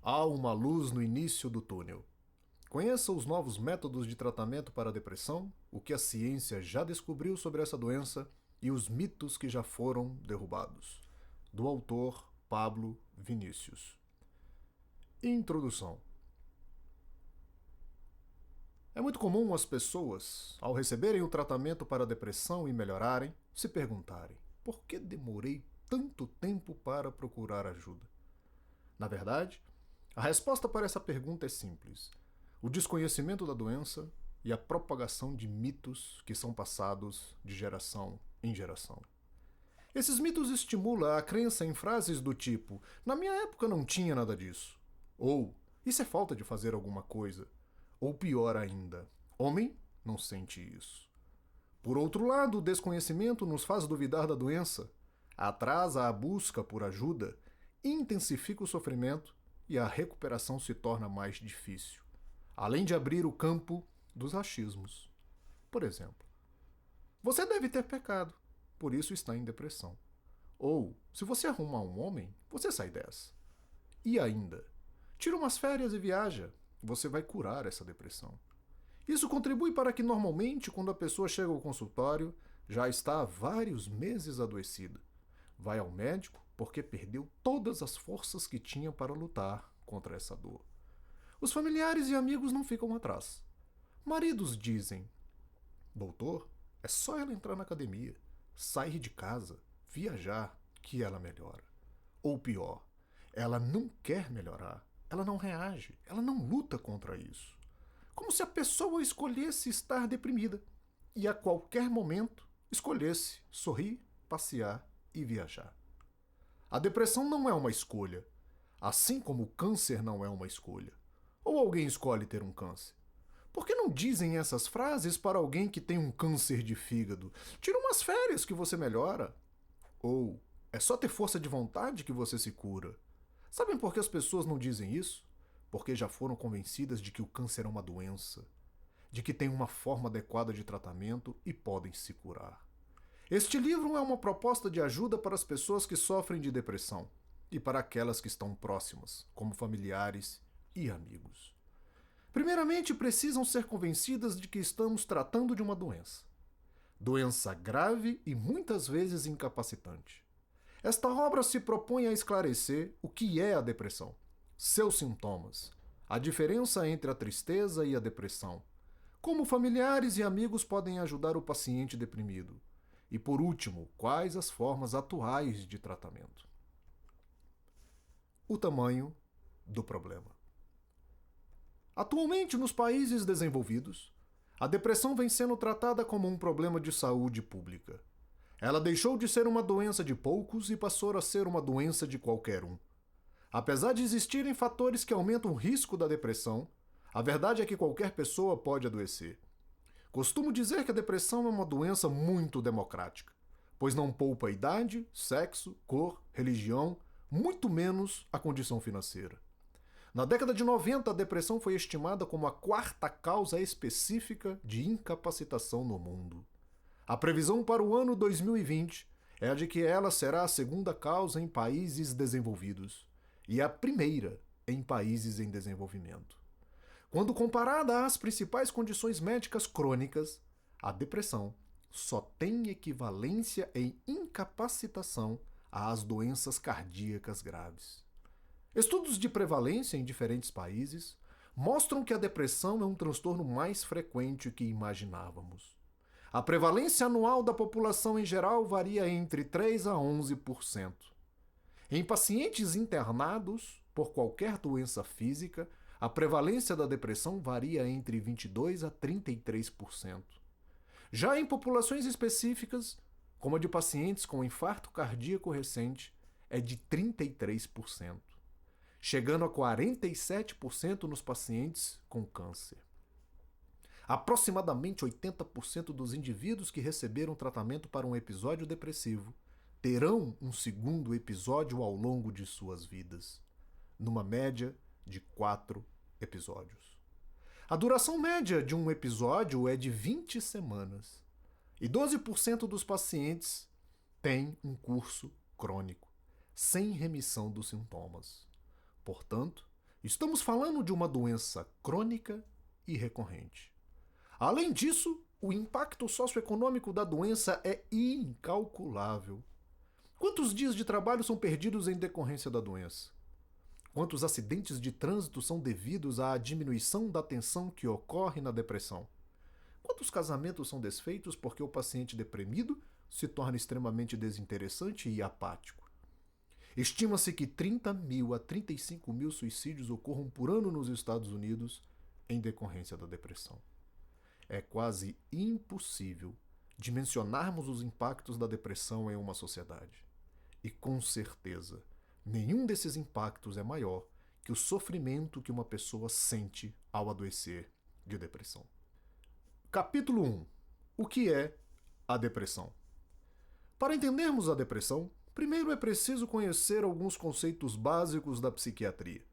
Há uma luz no início do túnel. Conheça os novos métodos de tratamento para a depressão, o que a ciência já descobriu sobre essa doença e os mitos que já foram derrubados. Do autor Pablo Vinícius. Introdução. É muito comum as pessoas, ao receberem o tratamento para a depressão e melhorarem, se perguntarem: por que demorei tanto tempo para procurar ajuda? Na verdade, a resposta para essa pergunta é simples: o desconhecimento da doença e a propagação de mitos que são passados de geração em geração. Esses mitos estimulam a crença em frases do tipo: na minha época não tinha nada disso. Ou isso é falta de fazer alguma coisa. Ou pior ainda, homem não sente isso. Por outro lado, o desconhecimento nos faz duvidar da doença, atrasa a busca por ajuda, intensifica o sofrimento e a recuperação se torna mais difícil, além de abrir o campo dos achismos. Por exemplo, você deve ter pecado, por isso está em depressão. Ou, se você arrumar um homem, você sai dessa. E ainda, tira umas férias e viaja, você vai curar essa depressão. Isso contribui para que normalmente, quando a pessoa chega ao consultório, já está há vários meses adoecida. Vai ao médico porque perdeu todas as forças que tinha para lutar contra essa dor. Os familiares e amigos não ficam atrás. Maridos dizem: doutor, é só ela entrar na academia, sair de casa, viajar, que ela melhora. Ou pior, ela não quer melhorar, ela não reage, ela não luta contra isso. Como se a pessoa escolhesse estar deprimida e a qualquer momento escolhesse sorrir, passear e viajar. A depressão não é uma escolha, assim como o câncer não é uma escolha. Ou alguém escolhe ter um câncer? Por que não dizem essas frases para alguém que tem um câncer de fígado? Tira umas férias que você melhora. Ou é só ter força de vontade que você se cura. Sabem por que as pessoas não dizem isso? Porque já foram convencidas de que o câncer é uma doença, de que tem uma forma adequada de tratamento e podem se curar. Este livro é uma proposta de ajuda para as pessoas que sofrem de depressão e para aquelas que estão próximas, como familiares e amigos. Primeiramente, precisam ser convencidas de que estamos tratando de uma doença. Doença grave e muitas vezes incapacitante. Esta obra se propõe a esclarecer o que é a depressão, seus sintomas, a diferença entre a tristeza e a depressão, como familiares e amigos podem ajudar o paciente deprimido, e, por último, quais as formas atuais de tratamento. O tamanho do problema. Atualmente, nos países desenvolvidos, a depressão vem sendo tratada como um problema de saúde pública. Ela deixou de ser uma doença de poucos e passou a ser uma doença de qualquer um. Apesar de existirem fatores que aumentam o risco da depressão, a verdade é que qualquer pessoa pode adoecer. Costumo dizer que a depressão é uma doença muito democrática, pois não poupa idade, sexo, cor, religião, muito menos a condição financeira. Na década de 90, a depressão foi estimada como a quarta causa específica de incapacitação no mundo. A previsão para o ano 2020 é a de que ela será a segunda causa em países desenvolvidos e a primeira em países em desenvolvimento. Quando comparada às principais condições médicas crônicas, a depressão só tem equivalência em incapacitação às doenças cardíacas graves. Estudos de prevalência em diferentes países mostram que a depressão é um transtorno mais frequente que imaginávamos. A prevalência anual da população em geral varia entre 3 a 11%. Em pacientes internados por qualquer doença física, a prevalência da depressão varia entre 22 a 33%. Já em populações específicas, como a de pacientes com infarto cardíaco recente, é de 33%, chegando a 47% nos pacientes com câncer. Aproximadamente 80% dos indivíduos que receberam tratamento para um episódio depressivo terão um segundo episódio ao longo de suas vidas, numa média de 4 episódios. A duração média de um episódio é de 20 semanas, e 12% dos pacientes têm um curso crônico, sem remissão dos sintomas. Portanto, Estamos falando de uma doença crônica e recorrente. Além disso, o impacto socioeconômico da doença é incalculável. Quantos dias de trabalho são perdidos em decorrência da doença? Quantos acidentes de trânsito são devidos à diminuição da tensão que ocorre na depressão? Quantos casamentos são desfeitos porque o paciente deprimido se torna extremamente desinteressante e apático? Estima-se que 30 mil a 35 mil suicídios ocorram por ano nos Estados Unidos em decorrência da depressão. É quase impossível dimensionarmos os impactos da depressão em uma sociedade. E com certeza, nenhum desses impactos é maior que o sofrimento que uma pessoa sente ao adoecer de depressão. Capítulo 1. O que é a depressão? Para entendermos a depressão, primeiro é preciso conhecer alguns conceitos básicos da psiquiatria.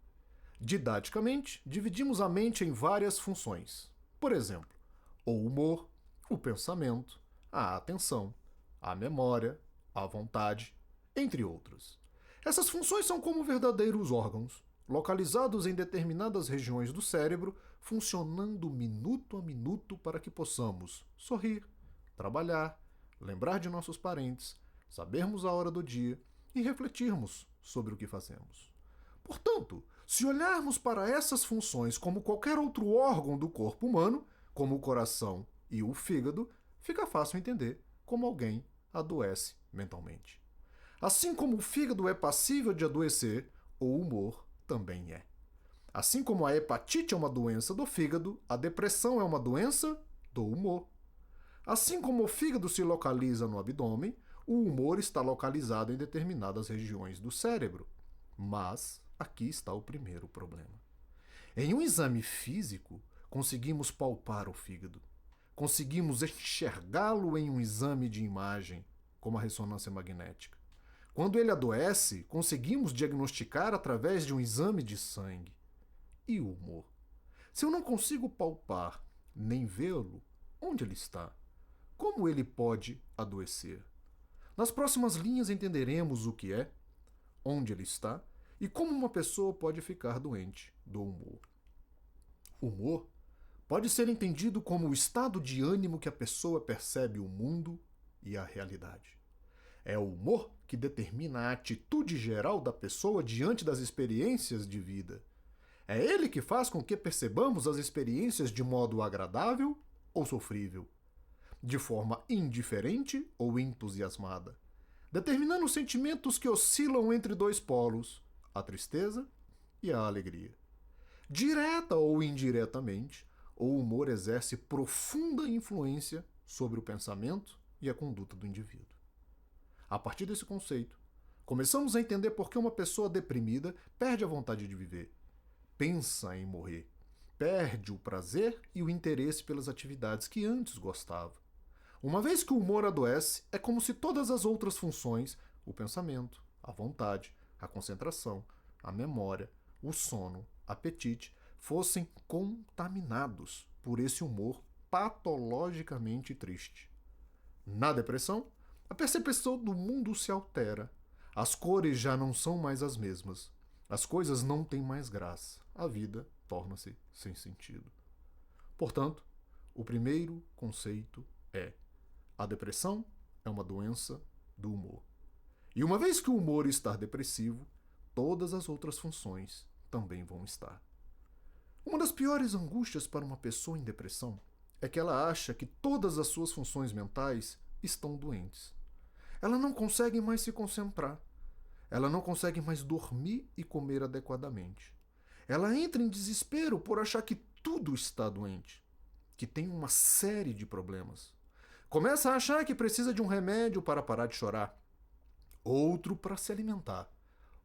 Didaticamente, dividimos a mente em várias funções. Por exemplo, o humor, o pensamento, a atenção, a memória, a vontade, entre outras. Essas funções são como verdadeiros órgãos, localizados em determinadas regiões do cérebro, funcionando minuto a minuto para que possamos sorrir, trabalhar, lembrar de nossos parentes, sabermos a hora do dia e refletirmos sobre o que fazemos. Portanto, se olharmos para essas funções como qualquer outro órgão do corpo humano, como o coração e o fígado, fica fácil entender como alguém adoece mentalmente. Assim como o fígado é passível de adoecer, o humor também é. Assim como a hepatite é uma doença do fígado, a depressão é uma doença do humor. Assim como o fígado se localiza no abdômen, o humor está localizado em determinadas regiões do cérebro. Mas aqui está o primeiro problema. Em um exame físico, conseguimos palpar o fígado. Conseguimos enxergá-lo em um exame de imagem, como a ressonância magnética. Quando ele adoece, conseguimos diagnosticar através de um exame de sangue. E o humor? Se eu não consigo palpar nem vê-lo, onde ele está? Como ele pode adoecer? Nas próximas linhas entenderemos o que é, onde ele está e como uma pessoa pode ficar doente do humor. Humor pode ser entendido como o estado de ânimo que a pessoa percebe o mundo e a realidade. É o humor que determina a atitude geral da pessoa diante das experiências de vida. É ele que faz com que percebamos as experiências de modo agradável ou sofrível, de forma indiferente ou entusiasmada, determinando sentimentos que oscilam entre dois polos, a tristeza e a alegria. Direta ou indiretamente, o humor exerce profunda influência sobre o pensamento e a conduta do indivíduo. A partir desse conceito, começamos a entender por que uma pessoa deprimida perde a vontade de viver, pensa em morrer, perde o prazer e o interesse pelas atividades que antes gostava. Uma vez que o humor adoece, é como se todas as outras funções, o pensamento, a vontade, a concentração, a memória, o sono, apetite, fossem contaminados por esse humor patologicamente triste. Na depressão, a percepção do mundo se altera. As cores já não são mais as mesmas. As coisas não têm mais graça. A vida torna-se sem sentido. Portanto, o primeiro conceito é: a depressão é uma doença do humor. E uma vez que o humor está depressivo, todas as outras funções também vão estar. Uma das piores angústias para uma pessoa em depressão é que ela acha que todas as suas funções mentais estão doentes. Ela não consegue mais se concentrar. Ela não consegue mais dormir e comer adequadamente. Ela entra em desespero por achar que tudo está doente, que tem uma série de problemas. Começa a achar que precisa de um remédio para parar de chorar, outro para se alimentar,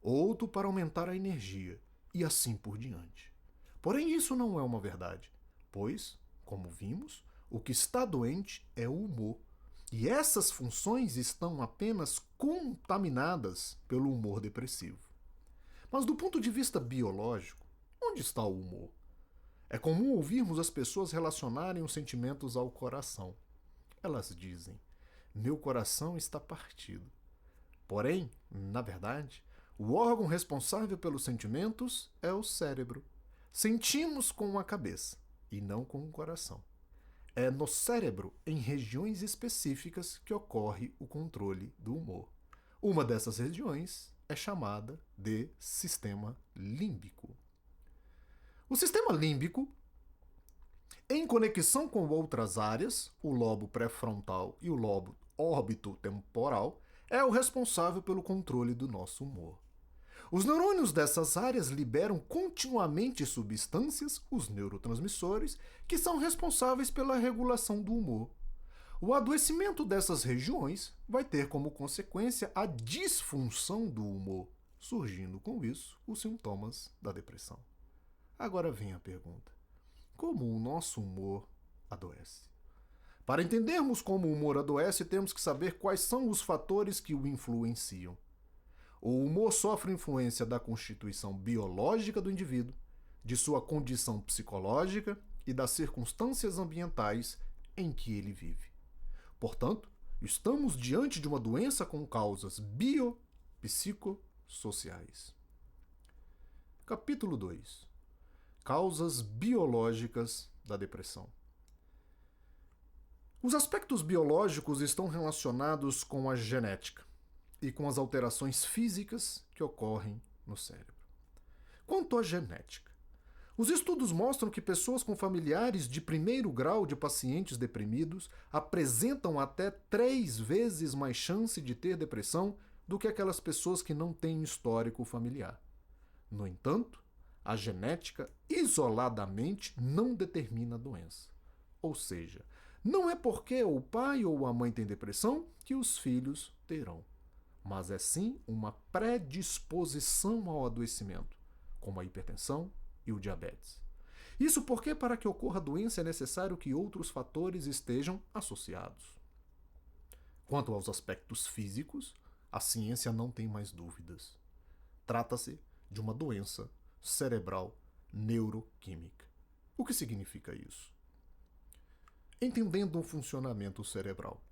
outro para aumentar a energia, e assim por diante. Porém, isso não é uma verdade, pois, como vimos, o que está doente é o humor. E essas funções estão apenas contaminadas pelo humor depressivo. Mas do ponto de vista biológico, onde está o humor? É comum ouvirmos as pessoas relacionarem os sentimentos ao coração. Elas dizem: meu coração está partido. Porém, na verdade, O órgão responsável pelos sentimentos é o cérebro. Sentimos com a cabeça e não com o coração. É no cérebro, em regiões específicas, que ocorre o controle do humor. Uma dessas regiões é chamada de sistema límbico. O sistema límbico, em conexão com outras áreas, o lobo pré-frontal e o lobo órbito-temporal, é o responsável pelo controle do nosso humor. Os neurônios dessas áreas liberam continuamente substâncias, os neurotransmissores, que são responsáveis pela regulação do humor. O adoecimento dessas regiões vai ter como consequência a disfunção do humor, surgindo com isso os sintomas da depressão. Agora vem a pergunta: como o nosso humor adoece? Para entendermos como o humor adoece, temos que saber quais são os fatores que o influenciam. O humor sofre influência da constituição biológica do indivíduo, de sua condição psicológica e das circunstâncias ambientais em que ele vive. Portanto, estamos diante de uma doença com causas biopsicossociais. Capítulo 2. Causas biológicas da depressão. Os aspectos biológicos estão relacionados com a genética e com as alterações físicas que ocorrem no cérebro. Quanto à genética, os estudos mostram que pessoas com familiares de primeiro grau de pacientes deprimidos apresentam até 3 vezes mais chance de ter depressão do que aquelas pessoas que não têm histórico familiar. No entanto, a genética isoladamente não determina a doença. Ou seja, não é porque o pai ou a mãe têm depressão que os filhos terão, mas é sim uma predisposição ao adoecimento, como a hipertensão e o diabetes. Isso porque, para que ocorra a doença, é necessário que outros fatores estejam associados. Quanto aos aspectos físicos, a ciência não tem mais dúvidas. Trata-se de uma doença cerebral neuroquímica. O que significa isso? Entendendo o funcionamento cerebral.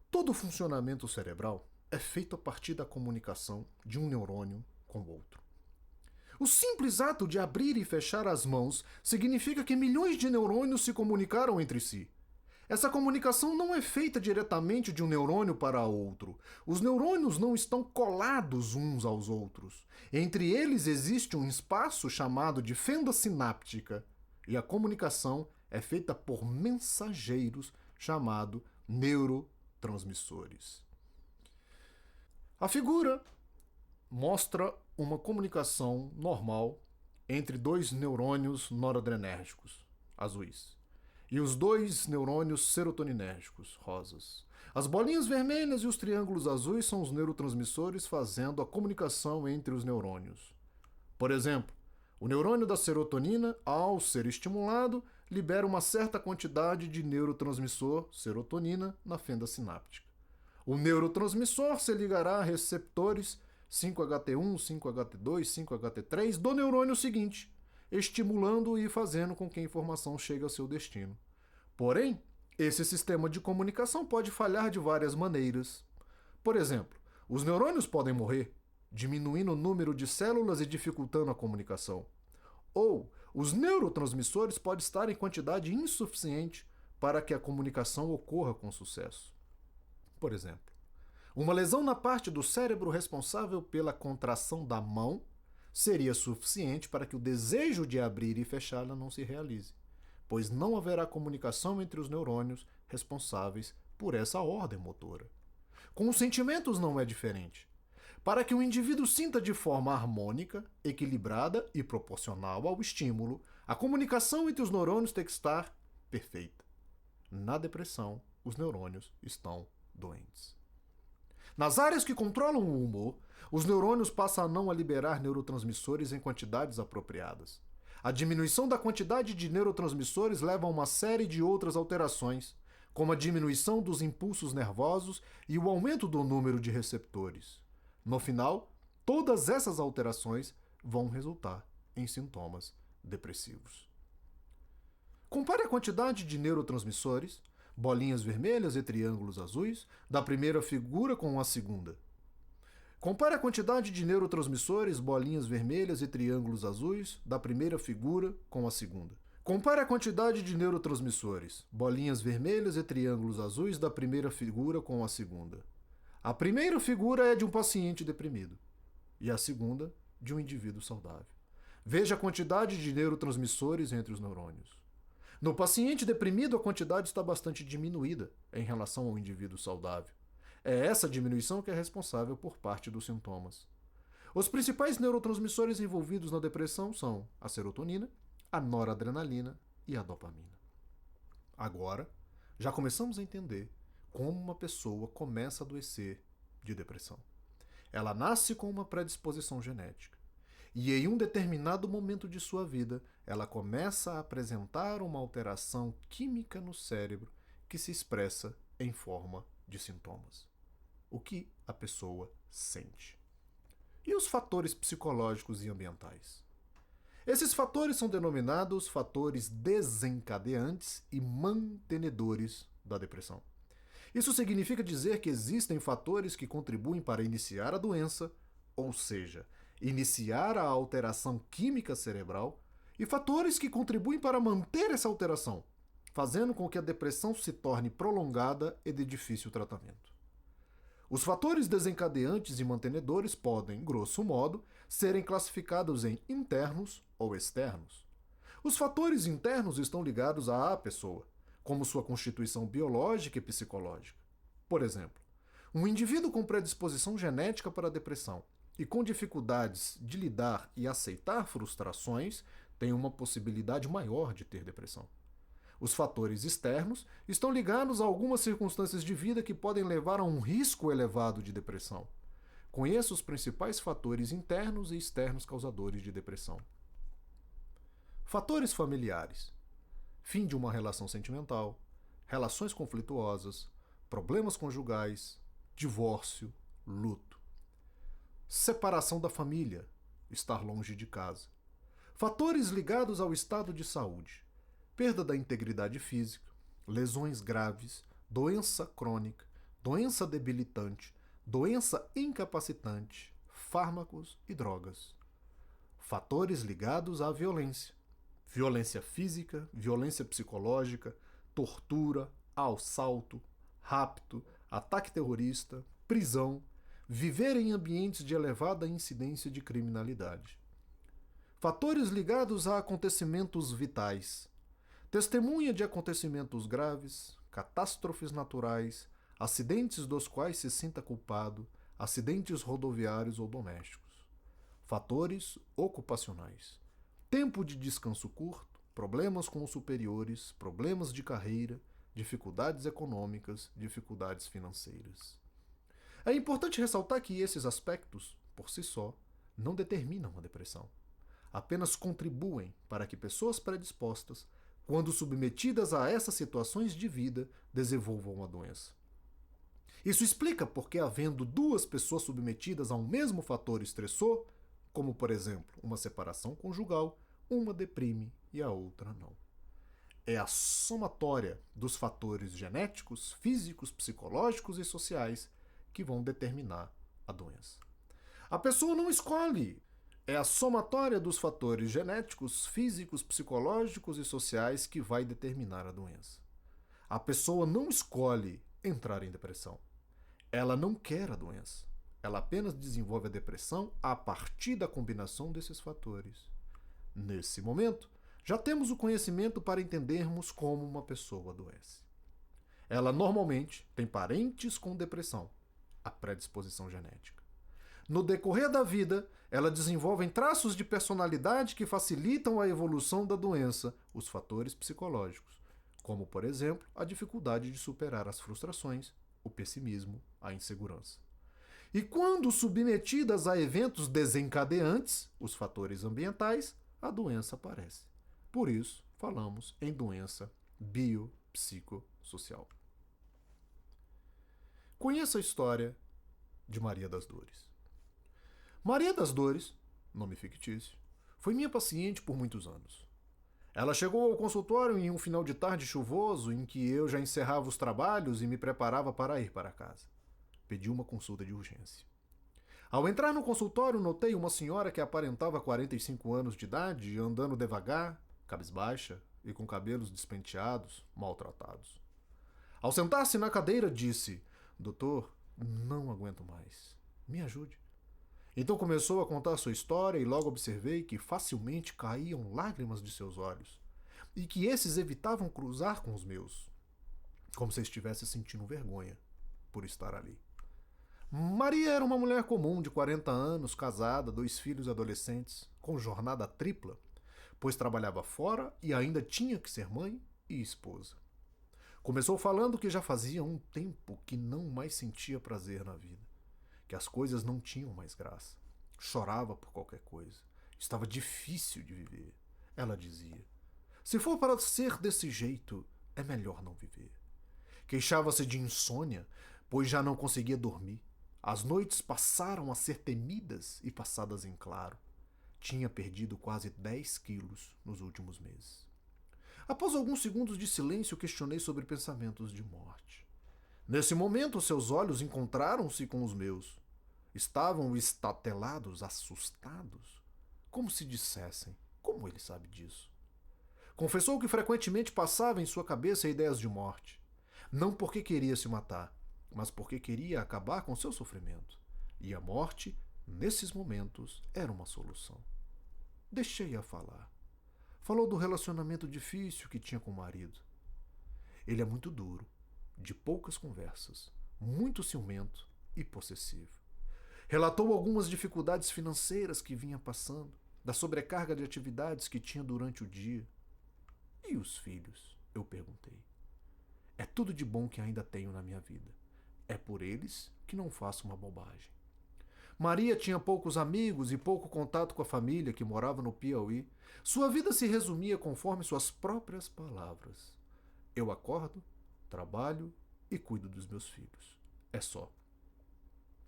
Todo funcionamento cerebral é feito a partir da comunicação de um neurônio com o outro. O simples ato de abrir e fechar as mãos significa que milhões de neurônios se comunicaram entre si. Essa comunicação não é feita diretamente de um neurônio para outro. Os neurônios não estão colados uns aos outros. Entre eles existe um espaço chamado de fenda sináptica, e a comunicação é feita por mensageiros chamados neurotransmissores. A figura mostra uma comunicação normal entre 2 neurônios noradrenérgicos, azuis, e os 2 neurônios serotoninérgicos, rosas. As bolinhas vermelhas e os triângulos azuis são os neurotransmissores fazendo a comunicação entre os neurônios. Por exemplo, o neurônio da serotonina, ao ser estimulado, libera uma certa quantidade de neurotransmissor serotonina na fenda sináptica. O neurotransmissor se ligará a receptores 5HT1, 5HT2, 5HT3 do neurônio seguinte, estimulando e fazendo com que a informação chegue ao seu destino. Porém, esse sistema de comunicação pode falhar de várias maneiras. Por exemplo, os neurônios podem morrer, diminuindo o número de células e dificultando a comunicação. Ou os neurotransmissores podem estar em quantidade insuficiente para que a comunicação ocorra com sucesso. Por exemplo, uma lesão na parte do cérebro responsável pela contração da mão seria suficiente para que o desejo de abrir e fechá-la não se realize, pois não haverá comunicação entre os neurônios responsáveis por essa ordem motora. Com os sentimentos não é diferente. Para que o indivíduo sinta de forma harmônica, equilibrada e proporcional ao estímulo, a comunicação entre os neurônios tem que estar perfeita. Na depressão, os neurônios estão doentes. Nas áreas que controlam o humor, os neurônios passam a não liberar neurotransmissores em quantidades apropriadas. A diminuição da quantidade de neurotransmissores leva a uma série de outras alterações, como a diminuição dos impulsos nervosos e o aumento do número de receptores. No final, todas essas alterações vão resultar em sintomas depressivos. Compare a quantidade de neurotransmissores, bolinhas vermelhas e triângulos azuis, da primeira figura com a segunda. Compare a quantidade de neurotransmissores, bolinhas vermelhas e triângulos azuis da primeira figura com a segunda. Compare a quantidade de neurotransmissores, bolinhas vermelhas e triângulos azuis da primeira figura com a segunda. A primeira figura é de um paciente deprimido e a segunda de um indivíduo saudável. Veja a quantidade de neurotransmissores entre os neurônios. No paciente deprimido, a quantidade está bastante diminuída em relação ao indivíduo saudável. É essa diminuição que é responsável por parte dos sintomas. Os principais neurotransmissores envolvidos na depressão são a serotonina, a noradrenalina e a dopamina. Agora, já começamos a entender como uma pessoa começa a adoecer de depressão. Ela nasce com uma predisposição genética e em um determinado momento de sua vida, ela começa a apresentar uma alteração química no cérebro que se expressa em forma de sintomas. O que a pessoa sente. E os fatores psicológicos e ambientais? Esses fatores são denominados fatores desencadeantes e mantenedores da depressão. Isso significa dizer que existem fatores que contribuem para iniciar a doença, ou seja, iniciar a alteração química cerebral, e fatores que contribuem para manter essa alteração, fazendo com que a depressão se torne prolongada e de difícil tratamento. Os fatores desencadeantes e mantenedores podem, grosso modo, serem classificados em internos ou externos. Os fatores internos estão ligados à pessoa, como sua constituição biológica e psicológica. Por exemplo, um indivíduo com predisposição genética para a depressão e com dificuldades de lidar e aceitar frustrações tem uma possibilidade maior de ter depressão. Os fatores externos estão ligados a algumas circunstâncias de vida que podem levar a um risco elevado de depressão. Conheça os principais fatores internos e externos causadores de depressão. Fatores familiares: fim de uma relação sentimental, relações conflituosas, problemas conjugais, divórcio, luto. Separação da família, estar longe de casa. Fatores ligados ao estado de saúde: perda da integridade física, lesões graves, doença crônica, doença debilitante, doença incapacitante, fármacos e drogas. Fatores ligados à violência: violência física, violência psicológica, tortura, assalto, rapto, ataque terrorista, prisão, viver em ambientes de elevada incidência de criminalidade. Fatores ligados a acontecimentos vitais: testemunha de acontecimentos graves, catástrofes naturais, acidentes dos quais se sinta culpado, acidentes rodoviários ou domésticos. Fatores ocupacionais: tempo de descanso curto, problemas com os superiores, problemas de carreira, dificuldades econômicas, dificuldades financeiras. É importante ressaltar que esses aspectos, por si só, não determinam a depressão. Apenas contribuem para que pessoas predispostas, quando submetidas a essas situações de vida, desenvolvam a doença. Isso explica porque, havendo duas pessoas submetidas a um mesmo fator estressor, como, por exemplo, uma separação conjugal, uma deprime e a outra não. É a somatória dos fatores genéticos, físicos, psicológicos e sociais que vão determinar a doença. A pessoa não escolhe. É a somatória dos fatores genéticos, físicos, psicológicos e sociais que vai determinar a doença. A pessoa não escolhe entrar em depressão. Ela não quer a doença. Ela apenas desenvolve a depressão a partir da combinação desses fatores. Nesse momento, já temos o conhecimento para entendermos como uma pessoa adoece. Ela normalmente tem parentes com depressão, a predisposição genética. No decorrer da vida, ela desenvolve traços de personalidade que facilitam a evolução da doença, os fatores psicológicos, como, por exemplo, a dificuldade de superar as frustrações, o pessimismo, a insegurança. E quando submetidas a eventos desencadeantes, os fatores ambientais, a doença aparece. Por isso, falamos em doença biopsicossocial. Conheça a história de Maria das Dores. Maria das Dores, nome fictício, foi minha paciente por muitos anos. Ela chegou ao consultório em um final de tarde chuvoso em que eu já encerrava os trabalhos e me preparava para ir para casa. Pedi uma consulta de urgência. Ao entrar no consultório, notei uma senhora que aparentava 45 anos de idade, andando devagar, cabisbaixa e com cabelos despenteados, maltratados. Ao sentar-se na cadeira, disse: Doutor, não aguento mais. Me ajude. Então começou a contar sua história e logo observei que facilmente caíam lágrimas de seus olhos e que esses evitavam cruzar com os meus, como se estivesse sentindo vergonha por estar ali. Maria era uma mulher comum de 40 anos, casada, 2 filhos adolescentes, com jornada tripla, pois trabalhava fora e ainda tinha que ser mãe e esposa. Começou falando que já fazia um tempo que não mais sentia prazer na vida, que as coisas não tinham mais graça. Chorava por qualquer coisa. Estava difícil de viver. Ela dizia: se for para ser desse jeito, é melhor não viver. Queixava-se de insônia, pois já não conseguia dormir. As noites passaram a ser temidas e passadas em claro. Tinha perdido quase 10 quilos nos últimos meses. Após alguns segundos de silêncio, questionei sobre pensamentos de morte. Nesse momento, seus olhos encontraram-se com os meus. Estavam estatelados, assustados, como se dissessem: como ele sabe disso? Confessou que frequentemente passava em sua cabeça ideias de morte. Não porque queria se matar, mas porque queria acabar com seu sofrimento. E a morte, nesses momentos, era uma solução. Deixei-a falar. Falou do relacionamento difícil que tinha com o marido. Ele é muito duro, de poucas conversas, muito ciumento e possessivo. Relatou algumas dificuldades financeiras que vinha passando, da sobrecarga de atividades que tinha durante o dia. E os filhos? Eu perguntei. É tudo de bom que ainda tenho na minha vida. É por eles que não faço uma bobagem. Maria tinha poucos amigos e pouco contato com a família que morava no Piauí. Sua vida se resumia conforme suas próprias palavras. Eu acordo, trabalho e cuido dos meus filhos. É só.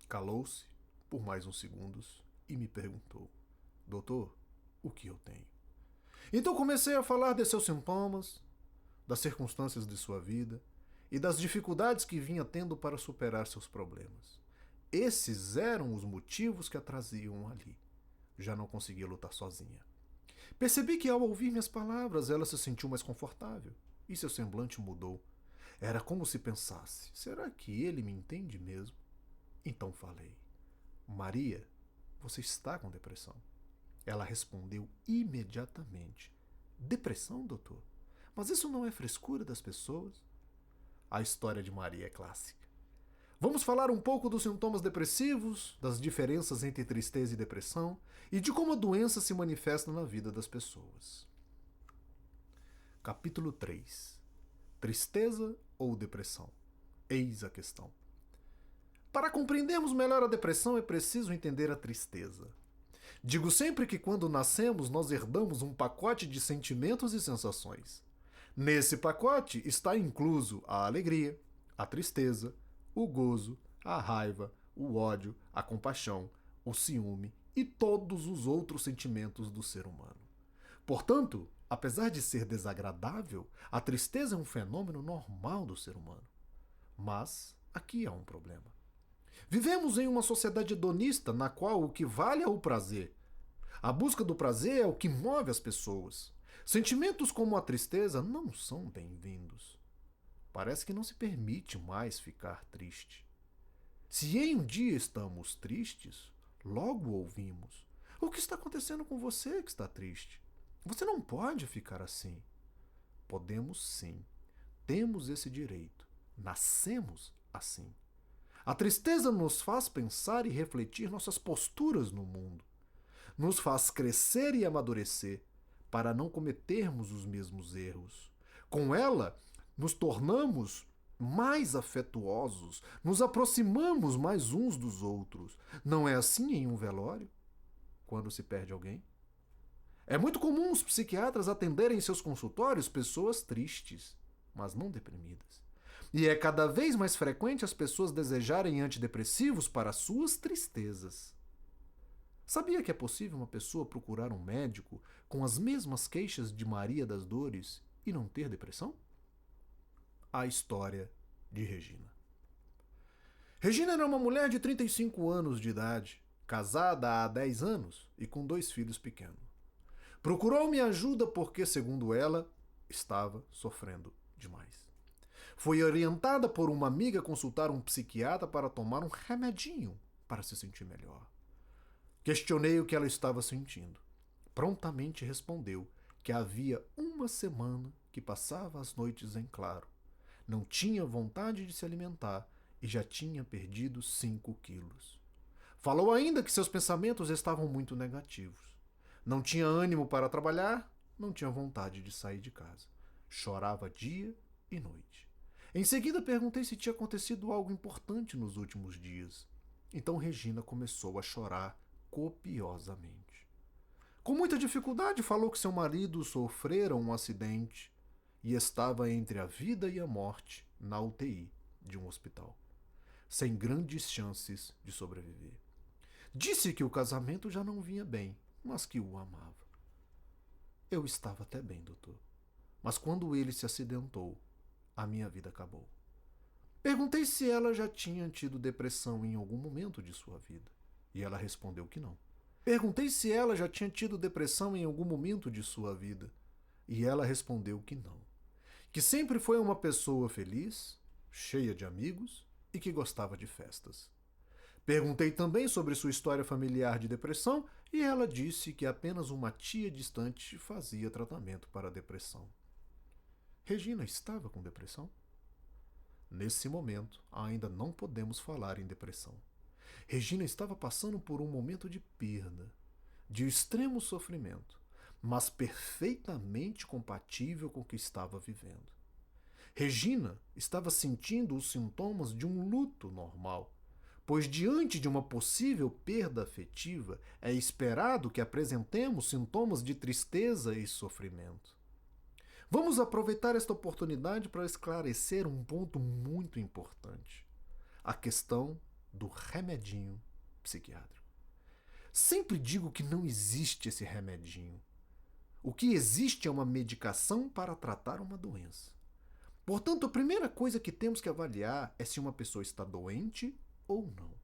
Calou-se por mais uns segundos e me perguntou: Doutor, o que eu tenho? Então comecei a falar de seus sintomas, das circunstâncias de sua vida e das dificuldades que vinha tendo para superar seus problemas. Esses eram os motivos que a traziam ali. Já não conseguia lutar sozinha. Percebi que ao ouvir minhas palavras ela se sentiu mais confortável e seu semblante mudou. Era como se pensasse: será que ele me entende mesmo? Então falei: Maria, você está com depressão. Ela respondeu imediatamente: Depressão, doutor? Mas isso não é frescura das pessoas? A história de Maria é clássica. Vamos falar um pouco dos sintomas depressivos, das diferenças entre tristeza e depressão e de como a doença se manifesta na vida das pessoas. Capítulo 3. Tristeza ou depressão? Eis a questão. Para compreendermos melhor a depressão é preciso entender a tristeza. Digo sempre que quando nascemos nós herdamos um pacote de sentimentos e sensações. Nesse pacote está incluso a alegria, a tristeza, o gozo, a raiva, o ódio, a compaixão, o ciúme e todos os outros sentimentos do ser humano. Portanto, apesar de ser desagradável, a tristeza é um fenômeno normal do ser humano. Mas aqui há um problema. Vivemos em uma sociedade hedonista na qual o que vale é o prazer. A busca do prazer é o que move as pessoas. Sentimentos como a tristeza não são bem-vindos. Parece que não se permite mais ficar triste. Se em um dia estamos tristes, logo ouvimos: o que está acontecendo com você que está triste? Você não pode ficar assim. Podemos sim. Temos esse direito. Nascemos assim. A tristeza nos faz pensar e refletir nossas posturas no mundo. Nos faz crescer e amadurecer para não cometermos os mesmos erros. Com ela, nos tornamos mais afetuosos, nos aproximamos mais uns dos outros. Não é assim em um velório? Quando se perde alguém? É muito comum os psiquiatras atenderem em seus consultórios pessoas tristes, mas não deprimidas. E é cada vez mais frequente as pessoas desejarem antidepressivos para suas tristezas. Sabia que é possível uma pessoa procurar um médico com as mesmas queixas de Maria das Dores e não ter depressão? A história de Regina. Regina era uma mulher de 35 anos de idade. casada há 10 anos e com 2 filhos pequenos. Procurou minha ajuda porque, segundo ela, estava sofrendo demais. Foi orientada por uma amiga a consultar um psiquiatra para tomar um remedinho para se sentir melhor. Questionei o que ela estava sentindo. Prontamente respondeu que havia 1 semana que passava as noites em claro. Não tinha vontade de se alimentar e já tinha perdido 5 quilos. Falou ainda que seus pensamentos estavam muito negativos. Não tinha ânimo para trabalhar, não tinha vontade de sair de casa. Chorava dia e noite. Em seguida perguntei se tinha acontecido algo importante nos últimos dias. Então Regina começou a chorar copiosamente. Com muita dificuldade falou que seu marido sofrera um acidente e estava entre a vida e a morte na UTI de um hospital, sem grandes chances de sobreviver. Disse que o casamento já não vinha bem, mas que o amava. Eu estava até bem, doutor. Mas quando ele se acidentou, a minha vida acabou. Perguntei se ela já tinha tido depressão em algum momento de sua vida. E ela respondeu que não. Perguntei se ela já tinha tido depressão em algum momento de sua vida. E ela respondeu que não. Que sempre foi uma pessoa feliz, cheia de amigos e que gostava de festas. Perguntei também sobre sua história familiar de depressão e ela disse que apenas uma tia distante fazia tratamento para a depressão. Regina estava com depressão? Nesse momento, ainda não podemos falar em depressão. Regina estava passando por um momento de perda, de extremo sofrimento, mas perfeitamente compatível com o que estava vivendo. Regina estava sentindo os sintomas de um luto normal, pois diante de uma possível perda afetiva é esperado que apresentemos sintomas de tristeza e sofrimento. Vamos aproveitar esta oportunidade para esclarecer um ponto muito importante: a questão do remedinho psiquiátrico. Sempre digo que não existe esse remedinho. O que existe é uma medicação para tratar uma doença. Portanto, a primeira coisa que temos que avaliar é se uma pessoa está doente ou não.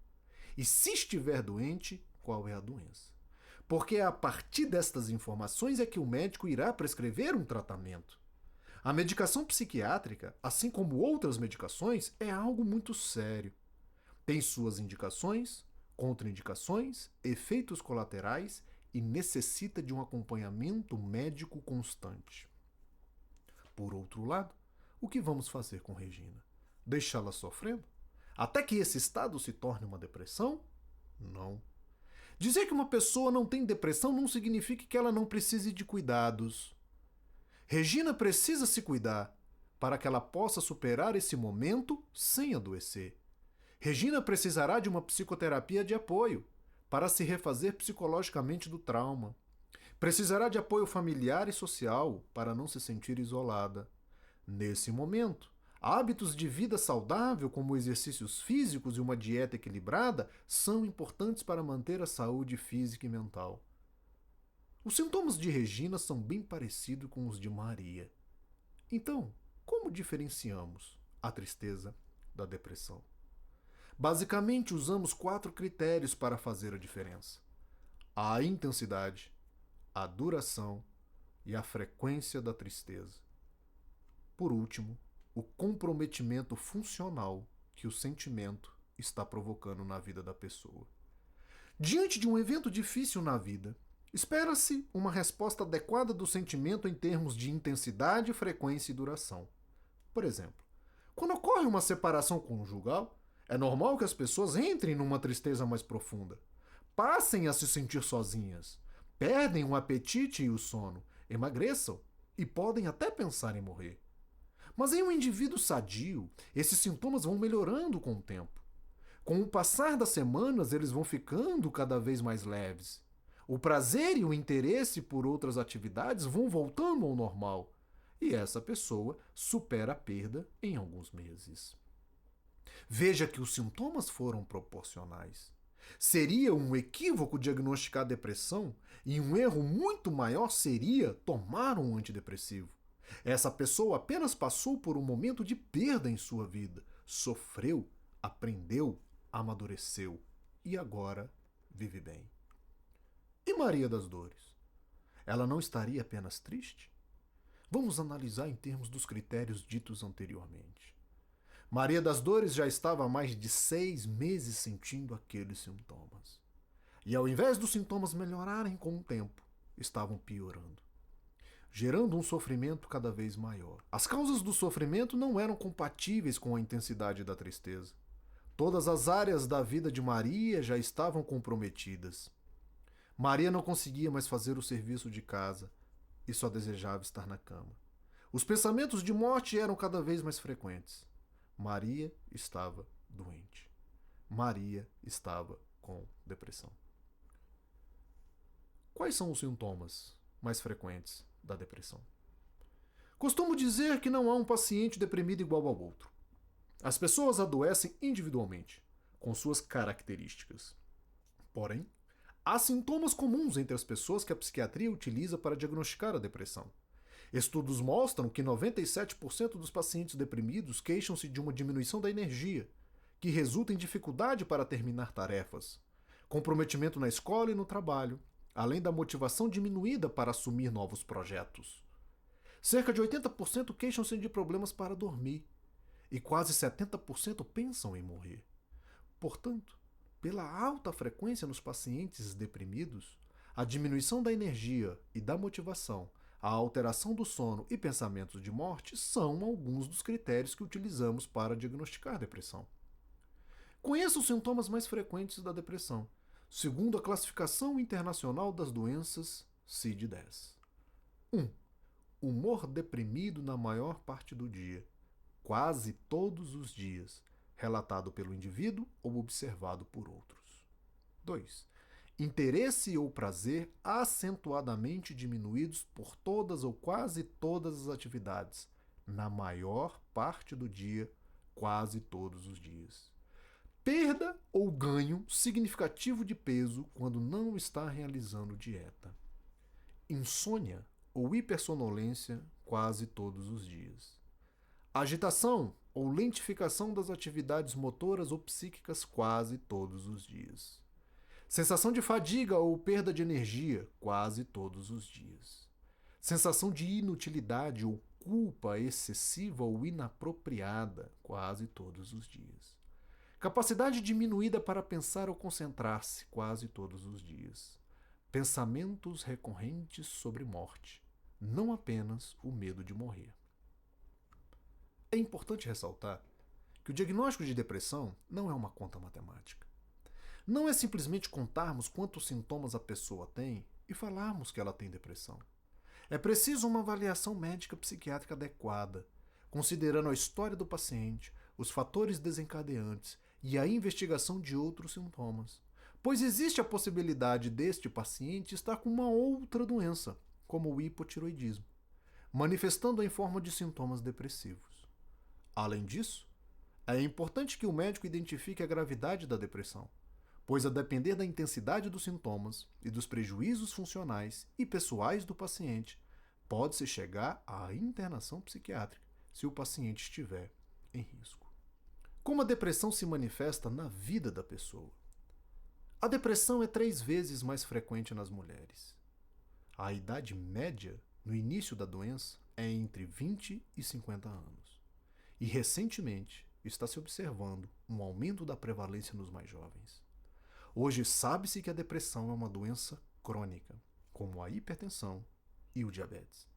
E se estiver doente, qual é a doença? Porque é a partir destas informações é que o médico irá prescrever um tratamento. A medicação psiquiátrica, assim como outras medicações, é algo muito sério. Tem suas indicações, contraindicações, efeitos colaterais e necessita de um acompanhamento médico constante. Por outro lado, o que vamos fazer com Regina? Deixá-la sofrendo? Até que esse estado se torne uma depressão? Não. Dizer que uma pessoa não tem depressão não significa que ela não precise de cuidados. Regina precisa se cuidar para que ela possa superar esse momento sem adoecer. Regina precisará de uma psicoterapia de apoio para se refazer psicologicamente do trauma. Precisará de apoio familiar e social para não se sentir isolada. Nesse momento, hábitos de vida saudável, como exercícios físicos e uma dieta equilibrada, são importantes para manter a saúde física e mental. Os sintomas de Regina são bem parecidos com os de Maria. Então, como diferenciamos a tristeza da depressão? Basicamente, usamos 4 critérios para fazer a diferença: a intensidade, a duração e a frequência da tristeza. Por último, o comprometimento funcional que o sentimento está provocando na vida da pessoa. Diante de um evento difícil na vida, espera-se uma resposta adequada do sentimento em termos de intensidade, frequência e duração. Por exemplo, quando ocorre uma separação conjugal, é normal que as pessoas entrem numa tristeza mais profunda, passem a se sentir sozinhas, perdem o apetite e o sono, emagreçam e podem até pensar em morrer. Mas em um indivíduo sadio, esses sintomas vão melhorando com o tempo. Com o passar das semanas, eles vão ficando cada vez mais leves. O prazer e o interesse por outras atividades vão voltando ao normal. E essa pessoa supera a perda em alguns meses. Veja que os sintomas foram proporcionais. Seria um equívoco diagnosticar depressão e um erro muito maior seria tomar um antidepressivo. Essa pessoa apenas passou por um momento de perda em sua vida, sofreu, aprendeu, amadureceu e agora vive bem. E Maria das Dores? Ela não estaria apenas triste? Vamos analisar em termos dos critérios ditos anteriormente. Maria das Dores já estava há mais de 6 meses sentindo aqueles sintomas. E ao invés dos sintomas melhorarem com o tempo, estavam piorando, gerando um sofrimento cada vez maior. As causas do sofrimento não eram compatíveis com a intensidade da tristeza. Todas as áreas da vida de Maria já estavam comprometidas. Maria não conseguia mais fazer o serviço de casa e só desejava estar na cama. Os pensamentos de morte eram cada vez mais frequentes. Maria estava doente. Maria estava com depressão. Quais são os sintomas mais frequentes da depressão? Costumo dizer que não há um paciente deprimido igual ao outro. As pessoas adoecem individualmente, com suas características. Porém, há sintomas comuns entre as pessoas que a psiquiatria utiliza para diagnosticar a depressão. Estudos mostram que 97% dos pacientes deprimidos queixam-se de uma diminuição da energia, que resulta em dificuldade para terminar tarefas, comprometimento na escola e no trabalho, além da motivação diminuída para assumir novos projetos. Cerca de 80% queixam-se de problemas para dormir e quase 70% pensam em morrer. Portanto, pela alta frequência nos pacientes deprimidos, a diminuição da energia e da motivação, a alteração do sono e pensamentos de morte são alguns dos critérios que utilizamos para diagnosticar depressão. Conheça os sintomas mais frequentes da depressão, segundo a Classificação Internacional das Doenças, CID-10. 1. Humor deprimido na maior parte do dia, quase todos os dias, relatado pelo indivíduo ou observado por outros. 2. Interesse ou prazer acentuadamente diminuídos por todas ou quase todas as atividades, na maior parte do dia, quase todos os dias. Perda ou ganho significativo de peso quando não está realizando dieta. Insônia ou hipersonolência quase todos os dias. Agitação ou lentificação das atividades motoras ou psíquicas quase todos os dias. Sensação de fadiga ou perda de energia quase todos os dias. Sensação de inutilidade ou culpa excessiva ou inapropriada quase todos os dias. Capacidade diminuída para pensar ou concentrar-se quase todos os dias. Pensamentos recorrentes sobre morte, não apenas o medo de morrer. É importante ressaltar que o diagnóstico de depressão não é uma conta matemática. Não é simplesmente contarmos quantos sintomas a pessoa tem e falarmos que ela tem depressão. É preciso uma avaliação médica psiquiátrica adequada, considerando a história do paciente, os fatores desencadeantes e a investigação de outros sintomas, pois existe a possibilidade deste paciente estar com uma outra doença, como o hipotiroidismo, manifestando em forma de sintomas depressivos. Além disso, é importante que o médico identifique a gravidade da depressão, pois a depender da intensidade dos sintomas e dos prejuízos funcionais e pessoais do paciente, pode-se chegar à internação psiquiátrica se o paciente estiver em risco. Como a depressão se manifesta na vida da pessoa? A depressão é 3 vezes mais frequente nas mulheres. A idade média no início da doença é entre 20 e 50 anos. E recentemente está se observando um aumento da prevalência nos mais jovens. Hoje sabe-se que a depressão é uma doença crônica, como a hipertensão e o diabetes.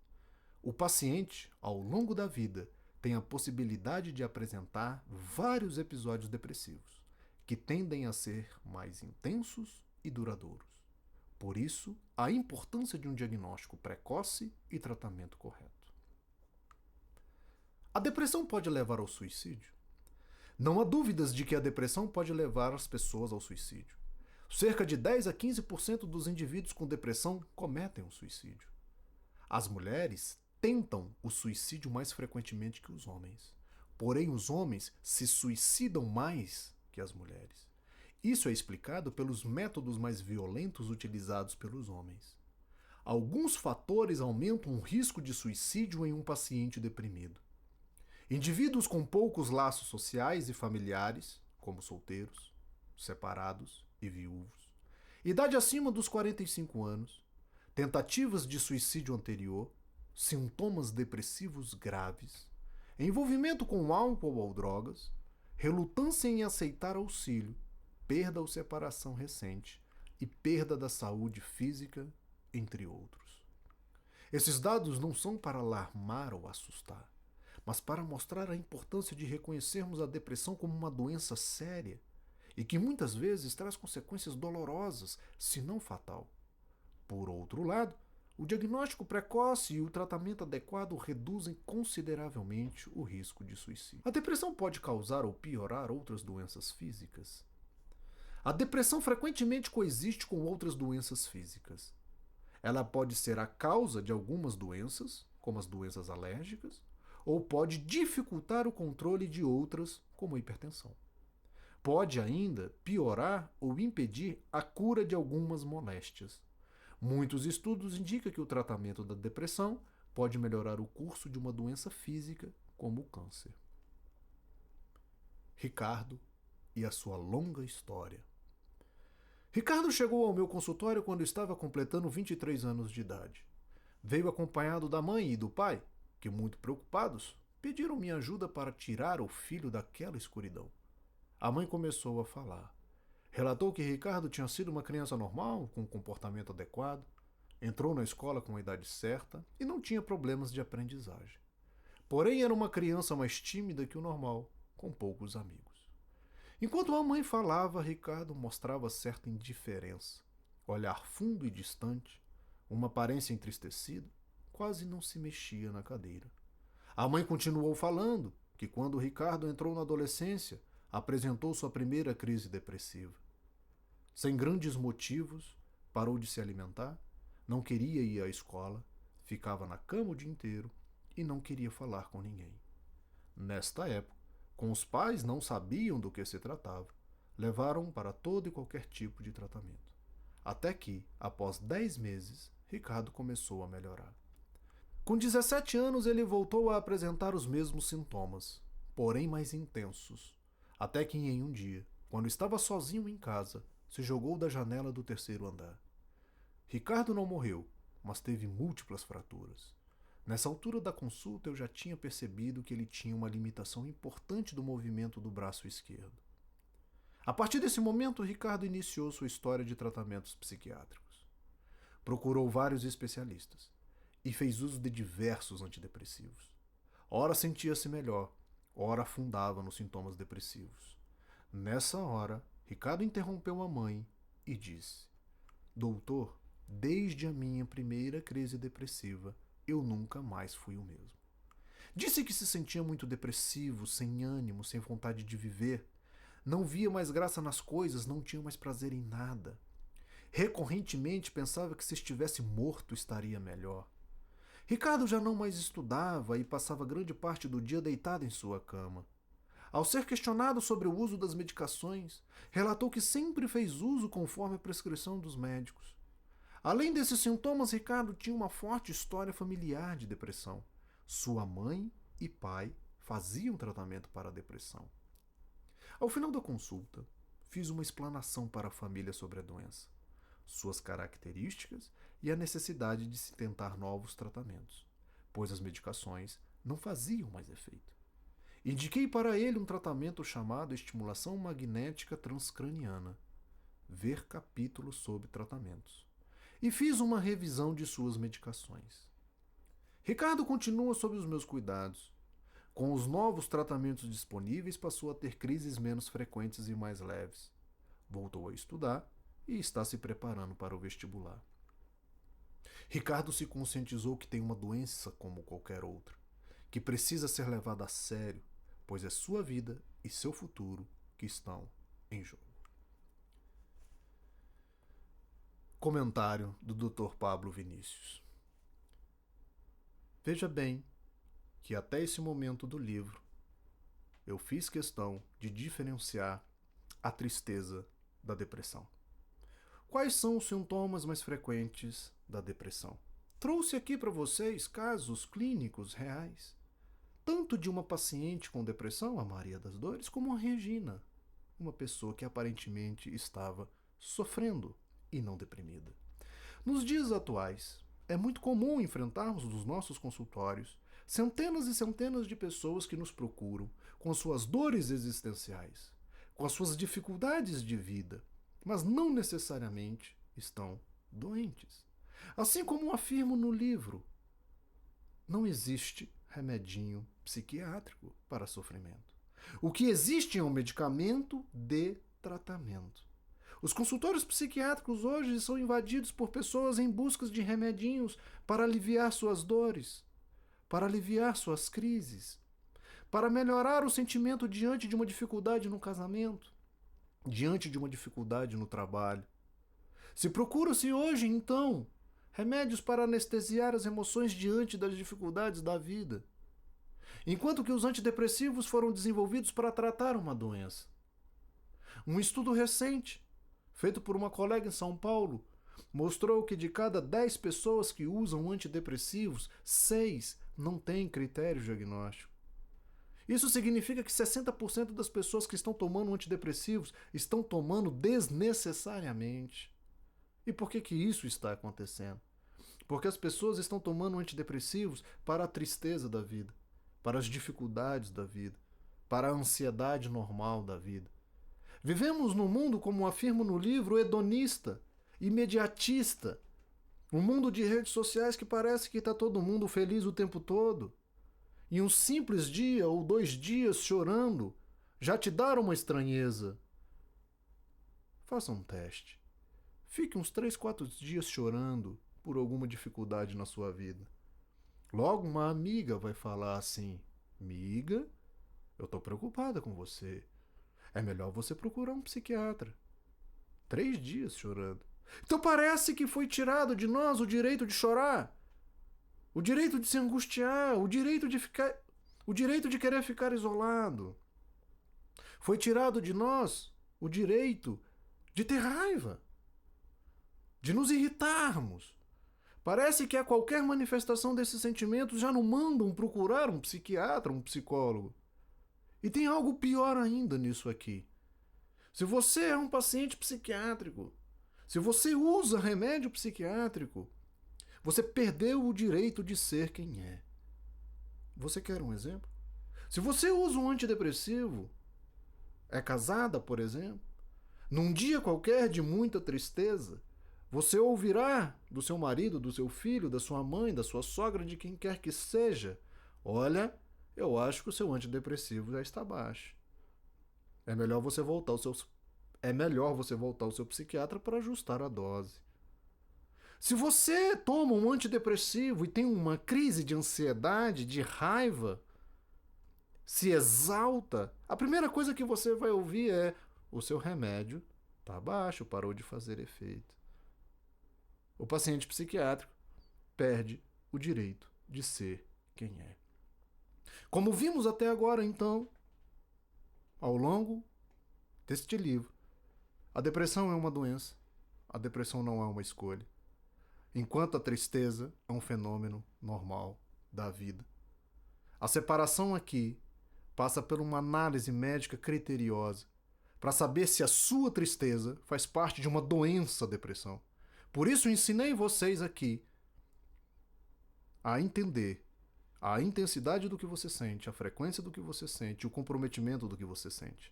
O paciente, ao longo da vida, tem a possibilidade de apresentar vários episódios depressivos, que tendem a ser mais intensos e duradouros. Por isso, a importância de um diagnóstico precoce e tratamento correto. A depressão pode levar ao suicídio? Não há dúvidas de que a depressão pode levar as pessoas ao suicídio. Cerca de 10 a 15% dos indivíduos com depressão cometem o suicídio. As mulheres tentam o suicídio mais frequentemente que os homens. Porém, os homens se suicidam mais que as mulheres. Isso é explicado pelos métodos mais violentos utilizados pelos homens. Alguns fatores aumentam o risco de suicídio em um paciente deprimido. Indivíduos com poucos laços sociais e familiares, como solteiros, separados e viúvos. idade acima dos 45 anos, tentativas de suicídio anterior, sintomas depressivos graves, envolvimento com álcool ou drogas, relutância em aceitar auxílio, perda ou separação recente e perda da saúde física, entre outros. Esses dados não são para alarmar ou assustar, mas para mostrar a importância de reconhecermos a depressão como uma doença séria e que muitas vezes traz consequências dolorosas, se não fatal. Por outro lado, o diagnóstico precoce e o tratamento adequado reduzem consideravelmente o risco de suicídio. A depressão pode causar ou piorar outras doenças físicas? A depressão frequentemente coexiste com outras doenças físicas. Ela pode ser a causa de algumas doenças, como as doenças alérgicas, ou pode dificultar o controle de outras, como a hipertensão. Pode ainda piorar ou impedir a cura de algumas moléstias. Muitos estudos indicam que o tratamento da depressão pode melhorar o curso de uma doença física, como o câncer. Ricardo e a sua longa história. Ricardo chegou ao meu consultório quando estava completando 23 anos de idade. Veio acompanhado da mãe e do pai, que, muito preocupados, pediram minha ajuda para tirar o filho daquela escuridão. A mãe começou a falar. Relatou que Ricardo tinha sido uma criança normal, com um comportamento adequado, entrou na escola com a idade certa e não tinha problemas de aprendizagem. Porém, era uma criança mais tímida que o normal, com poucos amigos. Enquanto a mãe falava, Ricardo mostrava certa indiferença, olhar fundo e distante, uma aparência entristecida, quase não se mexia na cadeira. A mãe continuou falando que quando Ricardo entrou na adolescência, apresentou sua primeira crise depressiva. Sem grandes motivos, parou de se alimentar, não queria ir à escola, ficava na cama o dia inteiro e não queria falar com ninguém. Nesta época, com os pais não sabiam do que se tratava, levaram para todo e qualquer tipo de tratamento. Até que, após 10 meses, Ricardo começou a melhorar. Com 17 anos, ele voltou a apresentar os mesmos sintomas, porém mais intensos, até que em um dia, quando estava sozinho em casa, se jogou da janela do 3º andar. Ricardo não morreu, mas teve múltiplas fraturas. Nessa altura da consulta, eu já tinha percebido que ele tinha uma limitação importante do movimento do braço esquerdo. A partir desse momento, Ricardo iniciou sua história de tratamentos psiquiátricos. Procurou vários especialistas e fez uso de diversos antidepressivos. Ora sentia-se melhor, ora afundava nos sintomas depressivos. Nessa hora, Ricardo interrompeu a mãe e disse: Doutor, desde a minha primeira crise depressiva, eu nunca mais fui o mesmo. Disse que se sentia muito depressivo, sem ânimo, sem vontade de viver. Não via mais graça nas coisas, não tinha mais prazer em nada. Recorrentemente pensava que se estivesse morto estaria melhor. Ricardo já não mais estudava e passava grande parte do dia deitado em sua cama. Ao ser questionado sobre o uso das medicações, relatou que sempre fez uso conforme a prescrição dos médicos. Além desses sintomas, Ricardo tinha uma forte história familiar de depressão. Sua mãe e pai faziam tratamento para a depressão. Ao final da consulta, fiz uma explanação para a família sobre a doença, suas características e a necessidade de se tentar novos tratamentos, pois as medicações não faziam mais efeito. Indiquei para ele um tratamento chamado estimulação magnética transcraniana, ver capítulo sobre tratamentos, e fiz uma revisão de suas medicações. Ricardo continua sob os meus cuidados. Com os novos tratamentos disponíveis, passou a ter crises menos frequentes e mais leves. Voltou a estudar e está se preparando para o vestibular. Ricardo se conscientizou que tem uma doença como qualquer outra, que precisa ser levada a sério, pois é sua vida e seu futuro que estão em jogo. Comentário do Dr. Pablo Vinícius. Veja bem que até esse momento do livro eu fiz questão de diferenciar a tristeza da depressão. Quais são os sintomas mais frequentes da depressão? Trouxe aqui para vocês casos clínicos reais, tanto de uma paciente com depressão, a Maria das Dores, como a Regina, uma pessoa que aparentemente estava sofrendo e não deprimida. Nos dias atuais, é muito comum enfrentarmos nos nossos consultórios centenas e centenas de pessoas que nos procuram com as suas dores existenciais, com as suas dificuldades de vida, mas não necessariamente estão doentes. Assim como afirmo no livro, não existe remedinho psiquiátrico para sofrimento. O que existe é um medicamento de tratamento. Os consultórios psiquiátricos hoje são invadidos por pessoas em busca de remedinhos para aliviar suas dores, para aliviar suas crises, para melhorar o sentimento diante de uma dificuldade no casamento, diante de uma dificuldade no trabalho. Se procura-se hoje, então, remédios para anestesiar as emoções diante das dificuldades da vida, enquanto que os antidepressivos foram desenvolvidos para tratar uma doença. Um estudo recente, feito por uma colega em São Paulo, mostrou que de cada 10 pessoas que usam antidepressivos, 6 não têm critério diagnóstico. Isso significa que 60% das pessoas que estão tomando antidepressivos estão tomando desnecessariamente. E por que isso está acontecendo? Porque as pessoas estão tomando antidepressivos para a tristeza da vida, para as dificuldades da vida, para a ansiedade normal da vida. Vivemos num mundo, como afirmo no livro, hedonista, imediatista. Um mundo de redes sociais que parece que está todo mundo feliz o tempo todo. E um simples dia ou 2 dias chorando já te dá uma estranheza. Faça um teste. Fique uns 3, 4 dias chorando por alguma dificuldade na sua vida. Logo uma amiga vai falar assim: "Miga, eu estou preocupada com você. É melhor você procurar um psiquiatra." 3 dias chorando. Então parece que foi tirado de nós o direito de chorar, o direito de se angustiar, o direito de querer ficar isolado. Foi tirado de nós o direito de ter raiva, de nos irritarmos. Parece que a qualquer manifestação desses sentimentos já não mandam procurar um psiquiatra, um psicólogo. E tem algo pior ainda nisso aqui. Se você é um paciente psiquiátrico, se você usa remédio psiquiátrico, você perdeu o direito de ser quem é. Você quer um exemplo? Se você usa um antidepressivo, é casada, por exemplo, num dia qualquer de muita tristeza, você ouvirá do seu marido, do seu filho, da sua mãe, da sua sogra, de quem quer que seja: "Olha, eu acho que o seu antidepressivo já está baixo. É melhor você voltar ao seu psiquiatra para ajustar a dose." Se você toma um antidepressivo e tem uma crise de ansiedade, de raiva, se exalta, a primeira coisa que você vai ouvir é: "O seu remédio está baixo, parou de fazer efeito." O paciente psiquiátrico perde o direito de ser quem é. Como vimos até agora, então, ao longo deste livro, a depressão é uma doença, a depressão não é uma escolha, enquanto a tristeza é um fenômeno normal da vida. A separação aqui passa por uma análise médica criteriosa para saber se a sua tristeza faz parte de uma doença depressão. Por isso ensinei vocês aqui a entender a intensidade do que você sente, a frequência do que você sente, o comprometimento do que você sente.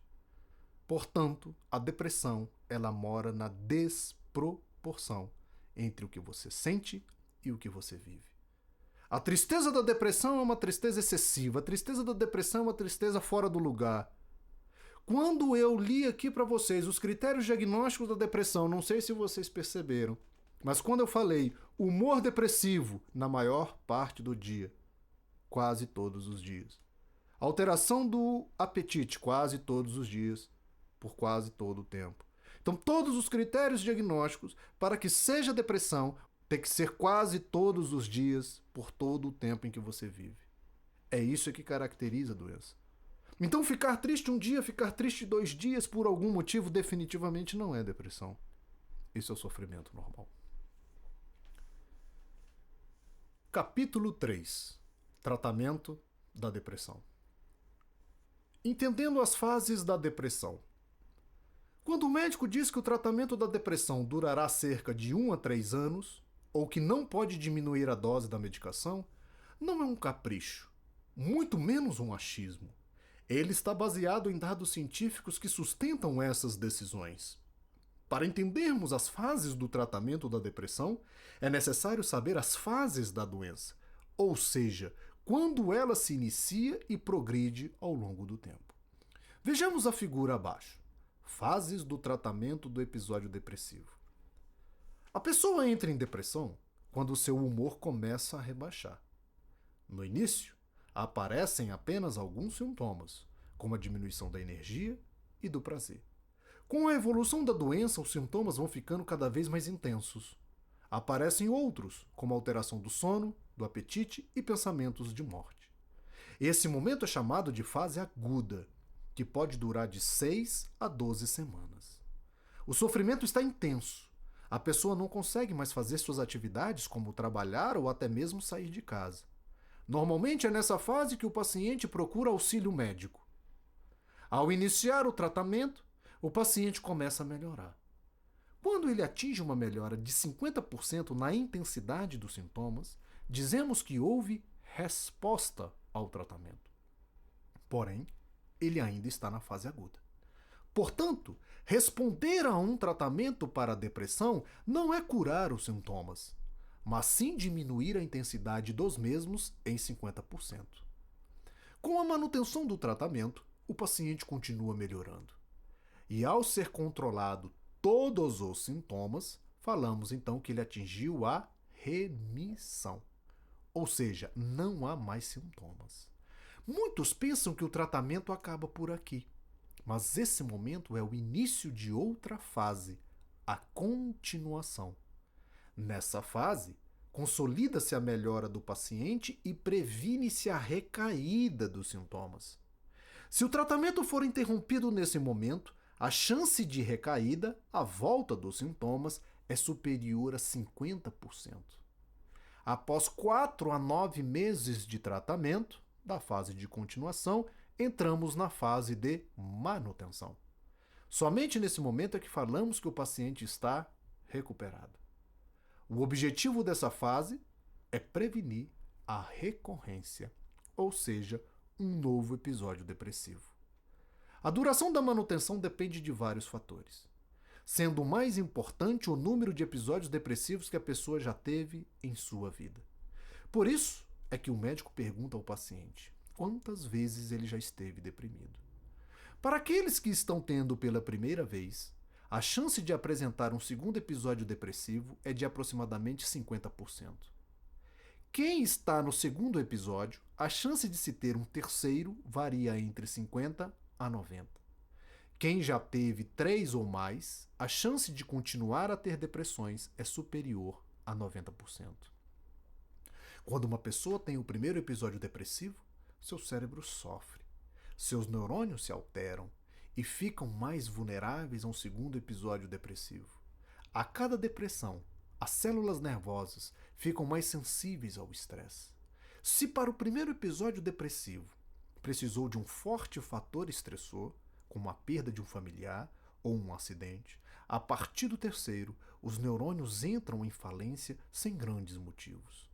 Portanto, a depressão, ela mora na desproporção entre o que você sente e o que você vive. A tristeza da depressão é uma tristeza excessiva, a tristeza da depressão é uma tristeza fora do lugar. Quando eu li aqui para vocês os critérios diagnósticos da depressão, não sei se vocês perceberam, mas quando eu falei humor depressivo na maior parte do dia, quase todos os dias. Alteração do apetite, quase todos os dias, por quase todo o tempo. Então, todos os critérios diagnósticos para que seja depressão tem que ser quase todos os dias, por todo o tempo em que você vive. É isso que caracteriza a doença. Então, ficar triste um dia, ficar triste 2 dias por algum motivo, definitivamente não é depressão. Isso é o sofrimento normal. Capítulo 3. Tratamento da depressão. Entendendo as fases da depressão. Quando o médico diz que o tratamento da depressão durará cerca de 1 a 3 anos, ou que não pode diminuir a dose da medicação, não é um capricho, muito menos um achismo. Ele está baseado em dados científicos que sustentam essas decisões. Para entendermos as fases do tratamento da depressão, é necessário saber as fases da doença, ou seja, quando ela se inicia e progride ao longo do tempo. Vejamos a figura abaixo. Fases do tratamento do episódio depressivo. A pessoa entra em depressão quando o seu humor começa a rebaixar. No início, aparecem apenas alguns sintomas, como a diminuição da energia e do prazer. Com a evolução da doença, os sintomas vão ficando cada vez mais intensos. Aparecem outros, como alteração do sono, do apetite e pensamentos de morte. Esse momento é chamado de fase aguda, que pode durar de 6 a 12 semanas. O sofrimento está intenso. A pessoa não consegue mais fazer suas atividades, como trabalhar ou até mesmo sair de casa. Normalmente é nessa fase que o paciente procura auxílio médico. Ao iniciar o tratamento, o paciente começa a melhorar. Quando ele atinge uma melhora de 50% na intensidade dos sintomas, dizemos que houve resposta ao tratamento. Porém, ele ainda está na fase aguda. Portanto, responder a um tratamento para a depressão não é curar os sintomas, mas sim diminuir a intensidade dos mesmos em 50%. Com a manutenção do tratamento, o paciente continua melhorando. E ao ser controlado todos os sintomas, falamos então que ele atingiu a remissão. Ou seja, não há mais sintomas. Muitos pensam que o tratamento acaba por aqui. Mas esse momento é o início de outra fase, a continuação. Nessa fase, consolida-se a melhora do paciente e previne-se a recaída dos sintomas. Se o tratamento for interrompido nesse momento, a chance de recaída, a volta dos sintomas, é superior a 50%. Após 4 a 9 meses de tratamento, da fase de continuação, entramos na fase de manutenção. Somente nesse momento é que falamos que o paciente está recuperado. O objetivo dessa fase é prevenir a recorrência, ou seja, um novo episódio depressivo. A duração da manutenção depende de vários fatores, sendo o mais importante o número de episódios depressivos que a pessoa já teve em sua vida. Por isso é que o médico pergunta ao paciente quantas vezes ele já esteve deprimido. Para aqueles que estão tendo pela primeira vez, a chance de apresentar um segundo episódio depressivo é de aproximadamente 50%. Quem está no segundo episódio, a chance de se ter um terceiro varia entre 50% a 90%. Quem já teve 3 ou mais, a chance de continuar a ter depressões é superior a 90%. Quando uma pessoa tem o primeiro episódio depressivo, seu cérebro sofre, seus neurônios se alteram e ficam mais vulneráveis a um segundo episódio depressivo. A cada depressão, as células nervosas ficam mais sensíveis ao estresse. Se para o primeiro episódio depressivo precisou de um forte fator estressor, como a perda de um familiar ou um acidente, a partir do terceiro, os neurônios entram em falência sem grandes motivos.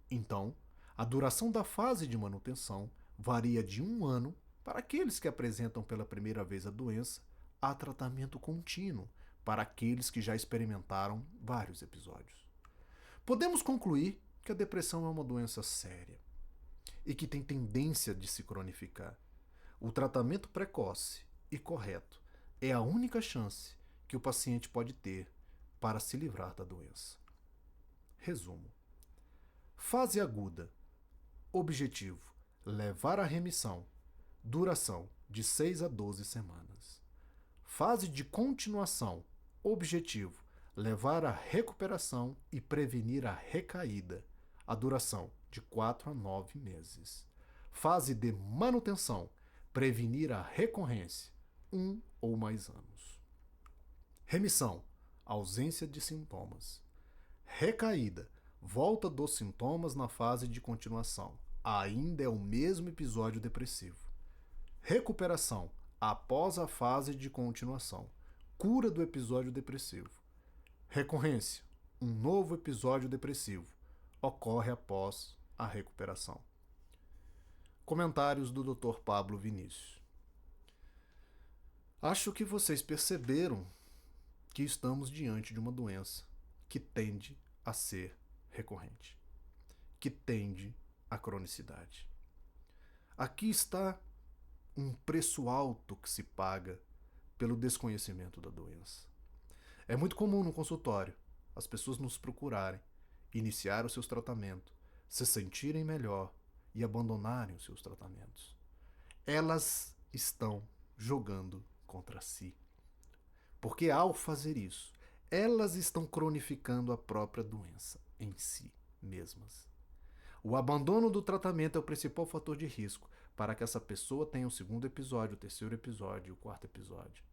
Então, a duração da fase de manutenção varia de 1 ano para aqueles que apresentam pela primeira vez a doença, a tratamento contínuo para aqueles que já experimentaram vários episódios. Podemos concluir que a depressão é uma doença séria e que tem tendência de se cronificar. O tratamento precoce e correto é a única chance que o paciente pode ter para se livrar da doença. Resumo. Fase aguda. Objetivo: levar à remissão. Duração: de 6 a 12 semanas. Fase de continuação. Objetivo: levar à recuperação e prevenir a recaída. A duração: de 4 a 9 meses. Fase de manutenção: prevenir a recorrência. 1 ou mais anos. Remissão: ausência de sintomas. Recaída: volta dos sintomas na fase de continuação. Ainda é o mesmo episódio depressivo. Recuperação: após a fase de continuação. cura do episódio depressivo. Recorrência: um novo episódio depressivo ocorre após a recuperação. Comentários do Dr. Pablo Vinícius. Acho que vocês perceberam que estamos diante de uma doença que tende a ser recorrente, que tende à cronicidade. Aqui está um preço alto que se paga pelo desconhecimento da doença. É muito comum no consultório as pessoas nos procurarem, iniciar os seus tratamentos, se sentirem melhor e abandonarem os seus tratamentos. Elas estão jogando contra si. Porque ao fazer isso, elas estão cronificando a própria doença em si mesmas. O abandono do tratamento é o principal fator de risco para que essa pessoa tenha o segundo episódio, o terceiro episódio e o quarto episódio.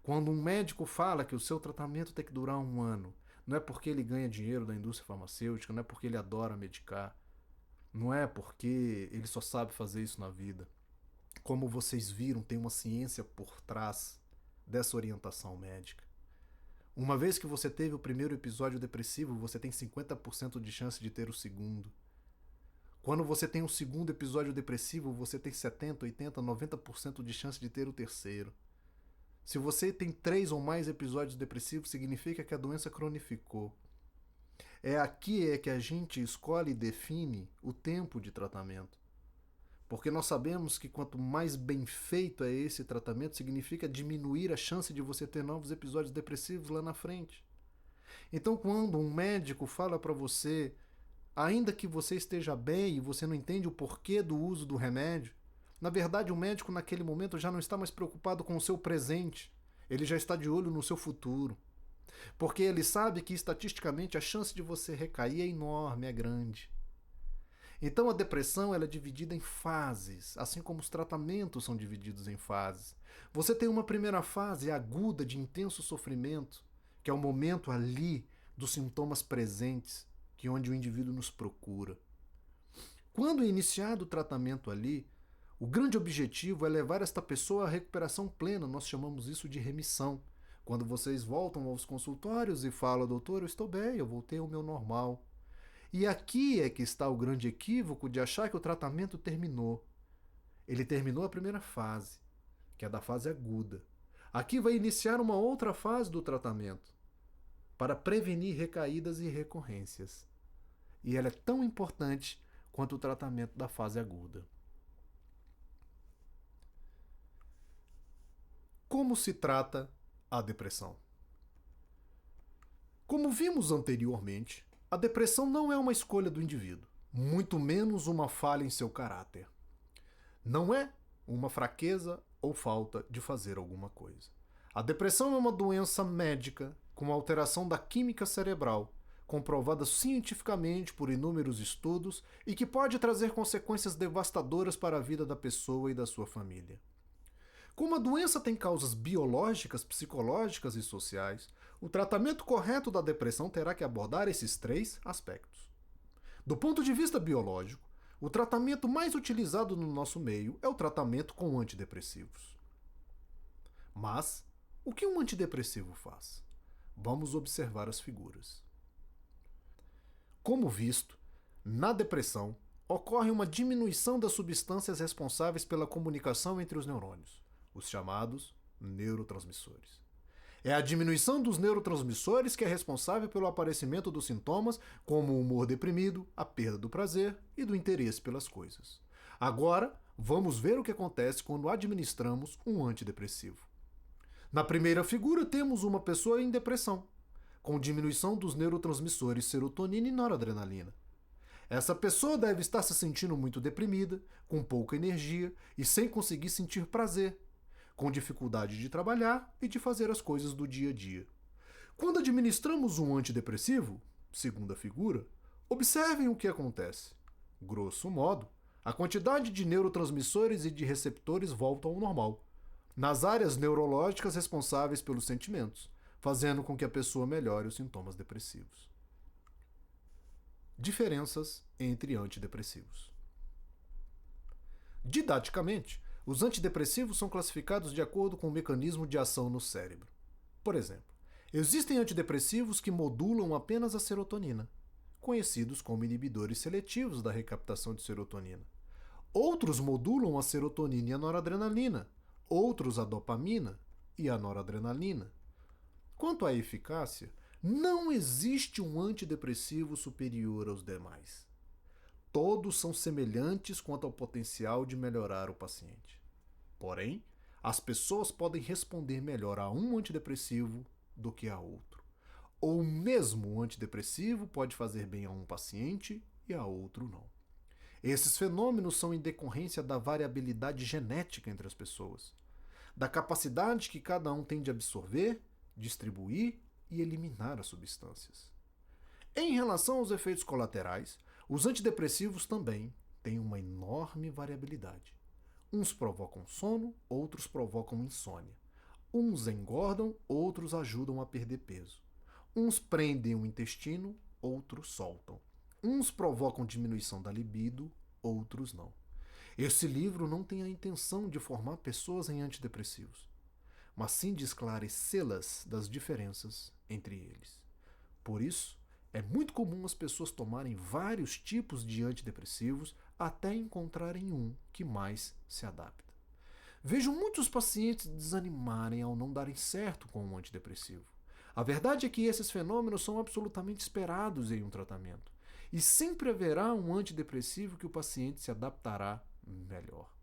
Quando um médico fala que o seu tratamento tem que durar 1 ano, não é porque ele ganha dinheiro da indústria farmacêutica, não é porque ele adora medicar, não é porque ele só sabe fazer isso na vida. Como vocês viram, tem uma ciência por trás dessa orientação médica. Uma vez que você teve o primeiro episódio depressivo, você tem 50% de chance de ter o segundo. Quando você tem um segundo episódio depressivo, você tem 70%, 80%, 90% de chance de ter o terceiro. Se você tem 3 ou mais episódios depressivos, significa que a doença cronificou. É aqui que a gente escolhe e define o tempo de tratamento. Porque nós sabemos que quanto mais bem feito é esse tratamento, significa diminuir a chance de você ter novos episódios depressivos lá na frente. Então, quando um médico fala para você, ainda que você esteja bem e você não entende o porquê do uso do remédio, na verdade o médico naquele momento já não está mais preocupado com o seu presente, ele já está de olho no seu futuro. Porque ele sabe que estatisticamente a chance de você recair é enorme, é grande. Então a depressão ela é dividida em fases, assim como os tratamentos são divididos em fases. Você tem uma primeira fase aguda de intenso sofrimento, que é o momento ali dos sintomas presentes, que é onde o indivíduo nos procura. Quando é iniciado o tratamento ali, o grande objetivo é levar esta pessoa à recuperação plena, nós chamamos isso de remissão. Quando vocês voltam aos consultórios e falam, doutor, eu estou bem, eu voltei ao meu normal. E aqui é que está o grande equívoco de achar que o tratamento terminou. Ele terminou a primeira fase, que é da fase aguda. Aqui vai iniciar uma outra fase do tratamento, para prevenir recaídas e recorrências. E ela é tão importante quanto o tratamento da fase aguda. Como se trata a depressão? Como vimos anteriormente, a depressão não é uma escolha do indivíduo, muito menos uma falha em seu caráter. Não é uma fraqueza ou falta de fazer alguma coisa. A depressão é uma doença médica com alteração da química cerebral, comprovada cientificamente por inúmeros estudos e que pode trazer consequências devastadoras para a vida da pessoa e da sua família. Como a doença tem causas biológicas, psicológicas e sociais, o tratamento correto da depressão terá que abordar esses 3 aspectos. Do ponto de vista biológico, o tratamento mais utilizado no nosso meio é o tratamento com antidepressivos. Mas, o que um antidepressivo faz? Vamos observar as figuras. Como visto, na depressão, ocorre uma diminuição das substâncias responsáveis pela comunicação entre os neurônios, os chamados neurotransmissores. É a diminuição dos neurotransmissores que é responsável pelo aparecimento dos sintomas como o humor deprimido, a perda do prazer e do interesse pelas coisas. Agora, vamos ver o que acontece quando administramos um antidepressivo. Na primeira figura, temos uma pessoa em depressão, com diminuição dos neurotransmissores serotonina e noradrenalina. Essa pessoa deve estar se sentindo muito deprimida, com pouca energia e sem conseguir sentir prazer, com dificuldade de trabalhar e de fazer as coisas do dia a dia. Quando administramos um antidepressivo, segunda figura, observem o que acontece. Grosso modo, a quantidade de neurotransmissores e de receptores volta ao normal, nas áreas neurológicas responsáveis pelos sentimentos, fazendo com que a pessoa melhore os sintomas depressivos. Diferenças entre antidepressivos. Didaticamente, os antidepressivos são classificados de acordo com o mecanismo de ação no cérebro. Por exemplo, existem antidepressivos que modulam apenas a serotonina, conhecidos como inibidores seletivos da recaptação de serotonina. Outros modulam a serotonina e a noradrenalina, outros a dopamina e a noradrenalina. Quanto à eficácia, não existe um antidepressivo superior aos demais. Todos são semelhantes quanto ao potencial de melhorar o paciente. Porém, as pessoas podem responder melhor a um antidepressivo do que a outro. Ou mesmo um antidepressivo pode fazer bem a um paciente e a outro não. Esses fenômenos são em decorrência da variabilidade genética entre as pessoas, da capacidade que cada um tem de absorver, distribuir e eliminar as substâncias. Em relação aos efeitos colaterais, os antidepressivos também têm uma enorme variabilidade. Uns provocam sono, outros provocam insônia. Uns engordam, outros ajudam a perder peso. Uns prendem o intestino, outros soltam. Uns provocam diminuição da libido, outros não. Esse livro não tem a intenção de formar pessoas em antidepressivos, mas sim de esclarecê-las das diferenças entre eles. Por isso, é muito comum as pessoas tomarem vários tipos de antidepressivos até encontrarem um que mais se adapta. Vejo muitos pacientes desanimarem ao não darem certo com um antidepressivo. A verdade é que esses fenômenos são absolutamente esperados em um tratamento. E sempre haverá um antidepressivo que o paciente se adaptará melhor.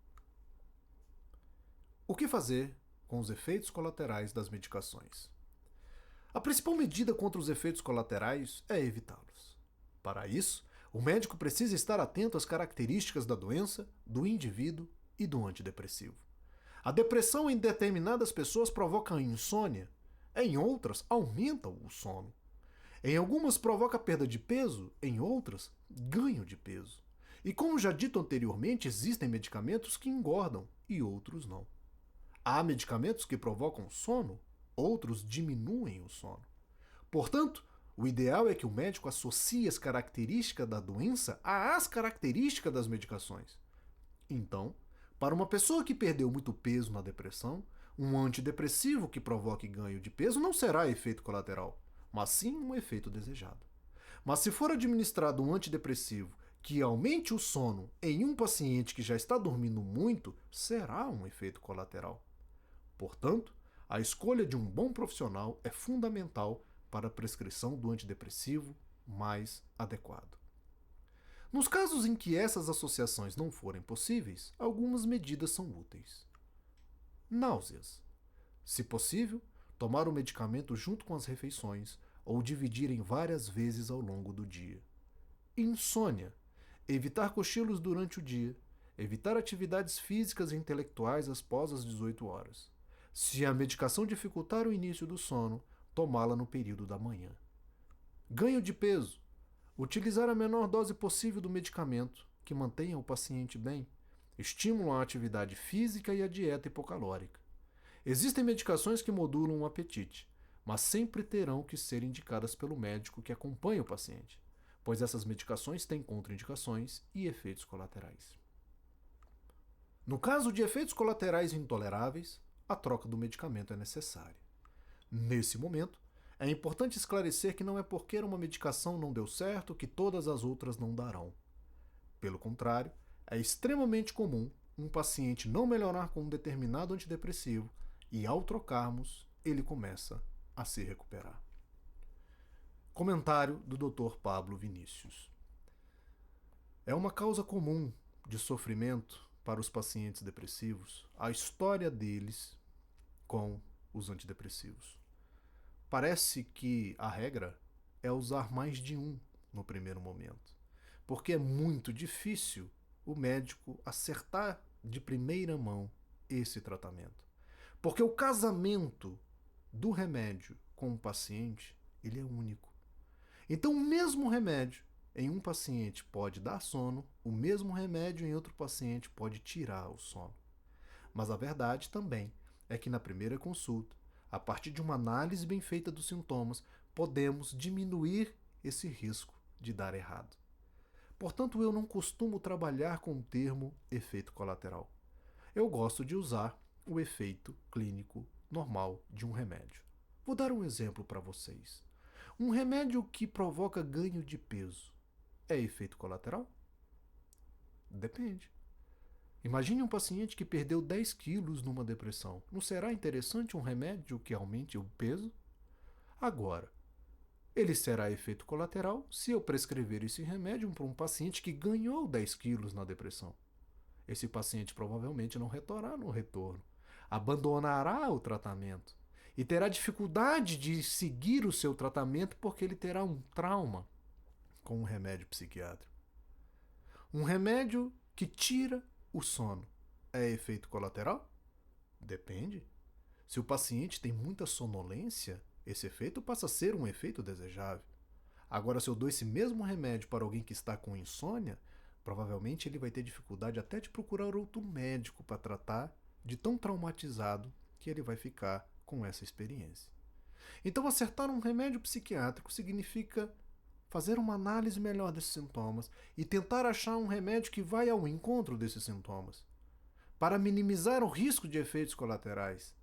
O que fazer com os efeitos colaterais das medicações? A principal medida contra os efeitos colaterais é evitá-los. Para isso, o médico precisa estar atento às características da doença, do indivíduo e do antidepressivo. A depressão em determinadas pessoas provoca insônia, em outras aumenta o sono. Em algumas provoca perda de peso, em outras, ganho de peso. E como já dito anteriormente, existem medicamentos que engordam e outros não. Há medicamentos que provocam sono, outros diminuem o sono. Portanto, o ideal é que o médico associe as características da doença às características das medicações. Então, para uma pessoa que perdeu muito peso na depressão, um antidepressivo que provoque ganho de peso não será efeito colateral, mas sim um efeito desejado. Mas se for administrado um antidepressivo que aumente o sono em um paciente que já está dormindo muito, será um efeito colateral. Portanto, a escolha de um bom profissional é fundamental para a prescrição do antidepressivo mais adequado. Nos casos em que essas associações não forem possíveis, algumas medidas são úteis. Náuseas. Se possível, tomar o medicamento junto com as refeições ou dividir em várias vezes ao longo do dia. Insônia. Evitar cochilos durante o dia. Evitar atividades físicas e intelectuais após as 18 horas. Se a medicação dificultar o início do sono, tomá-la no período da manhã. Ganho de peso. Utilizar a menor dose possível do medicamento, que mantenha o paciente bem. Estimulam a atividade física e a dieta hipocalórica. Existem medicações que modulam o apetite, mas sempre terão que ser indicadas pelo médico que acompanha o paciente, pois essas medicações têm contraindicações e efeitos colaterais. No caso de efeitos colaterais intoleráveis, a troca do medicamento é necessária. Nesse momento, é importante esclarecer que não é porque uma medicação não deu certo que todas as outras não darão. Pelo contrário, é extremamente comum um paciente não melhorar com um determinado antidepressivo e, ao trocarmos, ele começa a se recuperar. Comentário do Dr. Pablo Vinícius. É uma causa comum de sofrimento para os pacientes depressivos a história deles com os antidepressivos. Parece que a regra é usar mais de um no primeiro momento, porque é muito difícil o médico acertar de primeira mão esse tratamento. Porque o casamento do remédio com o paciente, ele é único. Então, o mesmo remédio em um paciente pode dar sono, o mesmo remédio em outro paciente pode tirar o sono. Mas a verdade também é que na primeira consulta, a partir de uma análise bem feita dos sintomas, podemos diminuir esse risco de dar errado. Portanto, eu não costumo trabalhar com o termo efeito colateral. Eu gosto de usar o efeito clínico normal de um remédio. Vou dar um exemplo para vocês. Um remédio que provoca ganho de peso é efeito colateral? Depende. Imagine um paciente que perdeu 10 quilos numa depressão. Não será interessante um remédio que aumente o peso? Agora, ele será efeito colateral se eu prescrever esse remédio para um paciente que ganhou 10 quilos na depressão. Esse paciente provavelmente não retornará no retorno, abandonará o tratamento e terá dificuldade de seguir o seu tratamento porque ele terá um trauma com um remédio psiquiátrico. Um remédio que tira o sono é efeito colateral? Depende. Se o paciente tem muita sonolência, esse efeito passa a ser um efeito desejável. Agora, se eu dou esse mesmo remédio para alguém que está com insônia, provavelmente ele vai ter dificuldade até de procurar outro médico para tratar, de tão traumatizado que ele vai ficar com essa experiência. Então, acertar um remédio psiquiátrico significa fazer uma análise melhor desses sintomas e tentar achar um remédio que vai ao encontro desses sintomas, para minimizar o risco de efeitos colaterais,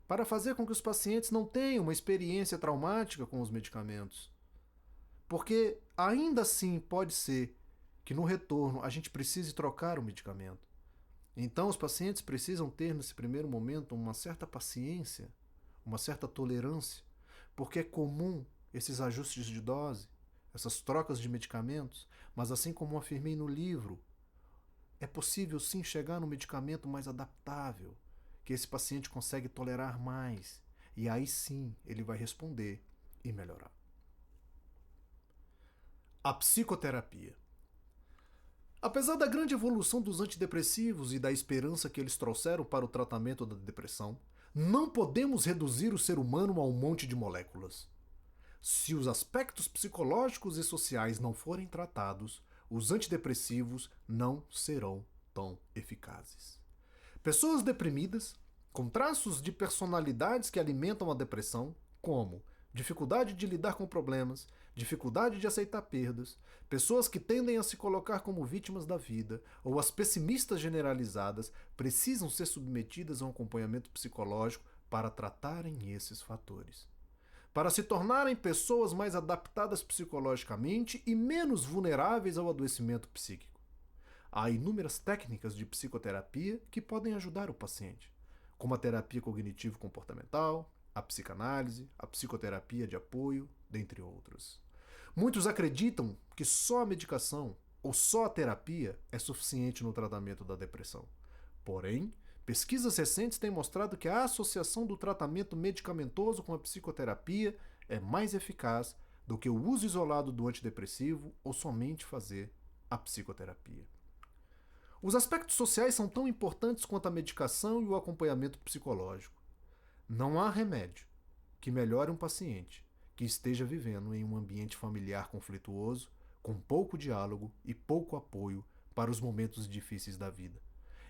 para fazer com que os pacientes não tenham uma experiência traumática com os medicamentos. Porque ainda assim pode ser que no retorno a gente precise trocar o medicamento. Então os pacientes precisam ter nesse primeiro momento uma certa paciência, uma certa tolerância, porque é comum esses ajustes de dose, essas trocas de medicamentos, mas assim como afirmei no livro, é possível sim chegar no medicamento mais adaptável, que esse paciente consegue tolerar mais, e aí sim ele vai responder e melhorar. A psicoterapia. Apesar da grande evolução dos antidepressivos e da esperança que eles trouxeram para o tratamento da depressão, não podemos reduzir o ser humano a um monte de moléculas. Se os aspectos psicológicos e sociais não forem tratados, os antidepressivos não serão tão eficazes. Pessoas deprimidas, com traços de personalidades que alimentam a depressão, como dificuldade de lidar com problemas, dificuldade de aceitar perdas, pessoas que tendem a se colocar como vítimas da vida ou as pessimistas generalizadas, precisam ser submetidas a um acompanhamento psicológico para tratarem esses fatores. Para se tornarem pessoas mais adaptadas psicologicamente e menos vulneráveis ao adoecimento psíquico. Há inúmeras técnicas de psicoterapia que podem ajudar o paciente, como a terapia cognitivo-comportamental, a psicanálise, a psicoterapia de apoio, dentre outras. Muitos acreditam que só a medicação ou só a terapia é suficiente no tratamento da depressão. Porém, pesquisas recentes têm mostrado que a associação do tratamento medicamentoso com a psicoterapia é mais eficaz do que o uso isolado do antidepressivo ou somente fazer a psicoterapia. Os aspectos sociais são tão importantes quanto a medicação e o acompanhamento psicológico. Não há remédio que melhore um paciente que esteja vivendo em um ambiente familiar conflituoso, com pouco diálogo e pouco apoio para os momentos difíceis da vida,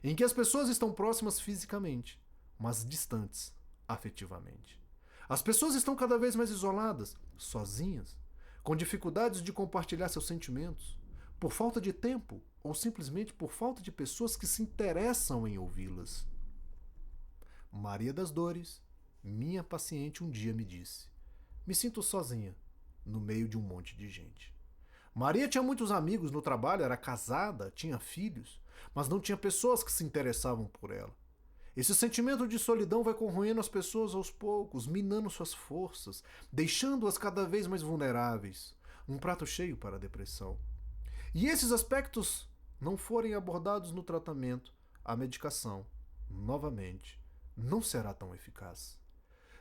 em que as pessoas estão próximas fisicamente, mas distantes afetivamente. As pessoas estão cada vez mais isoladas, sozinhas, com dificuldades de compartilhar seus sentimentos, por falta de tempo ou simplesmente por falta de pessoas que se interessam em ouvi-las. Maria das Dores, minha paciente, um dia me disse: me sinto sozinha, no meio de um monte de gente. Maria tinha muitos amigos no trabalho, era casada, tinha filhos, mas não tinha pessoas que se interessavam por ela. Esse sentimento de solidão vai corroendo as pessoas aos poucos, minando suas forças, deixando-as cada vez mais vulneráveis. Um prato cheio para a depressão. E esses aspectos não forem abordados no tratamento, a medicação, novamente, não será tão eficaz.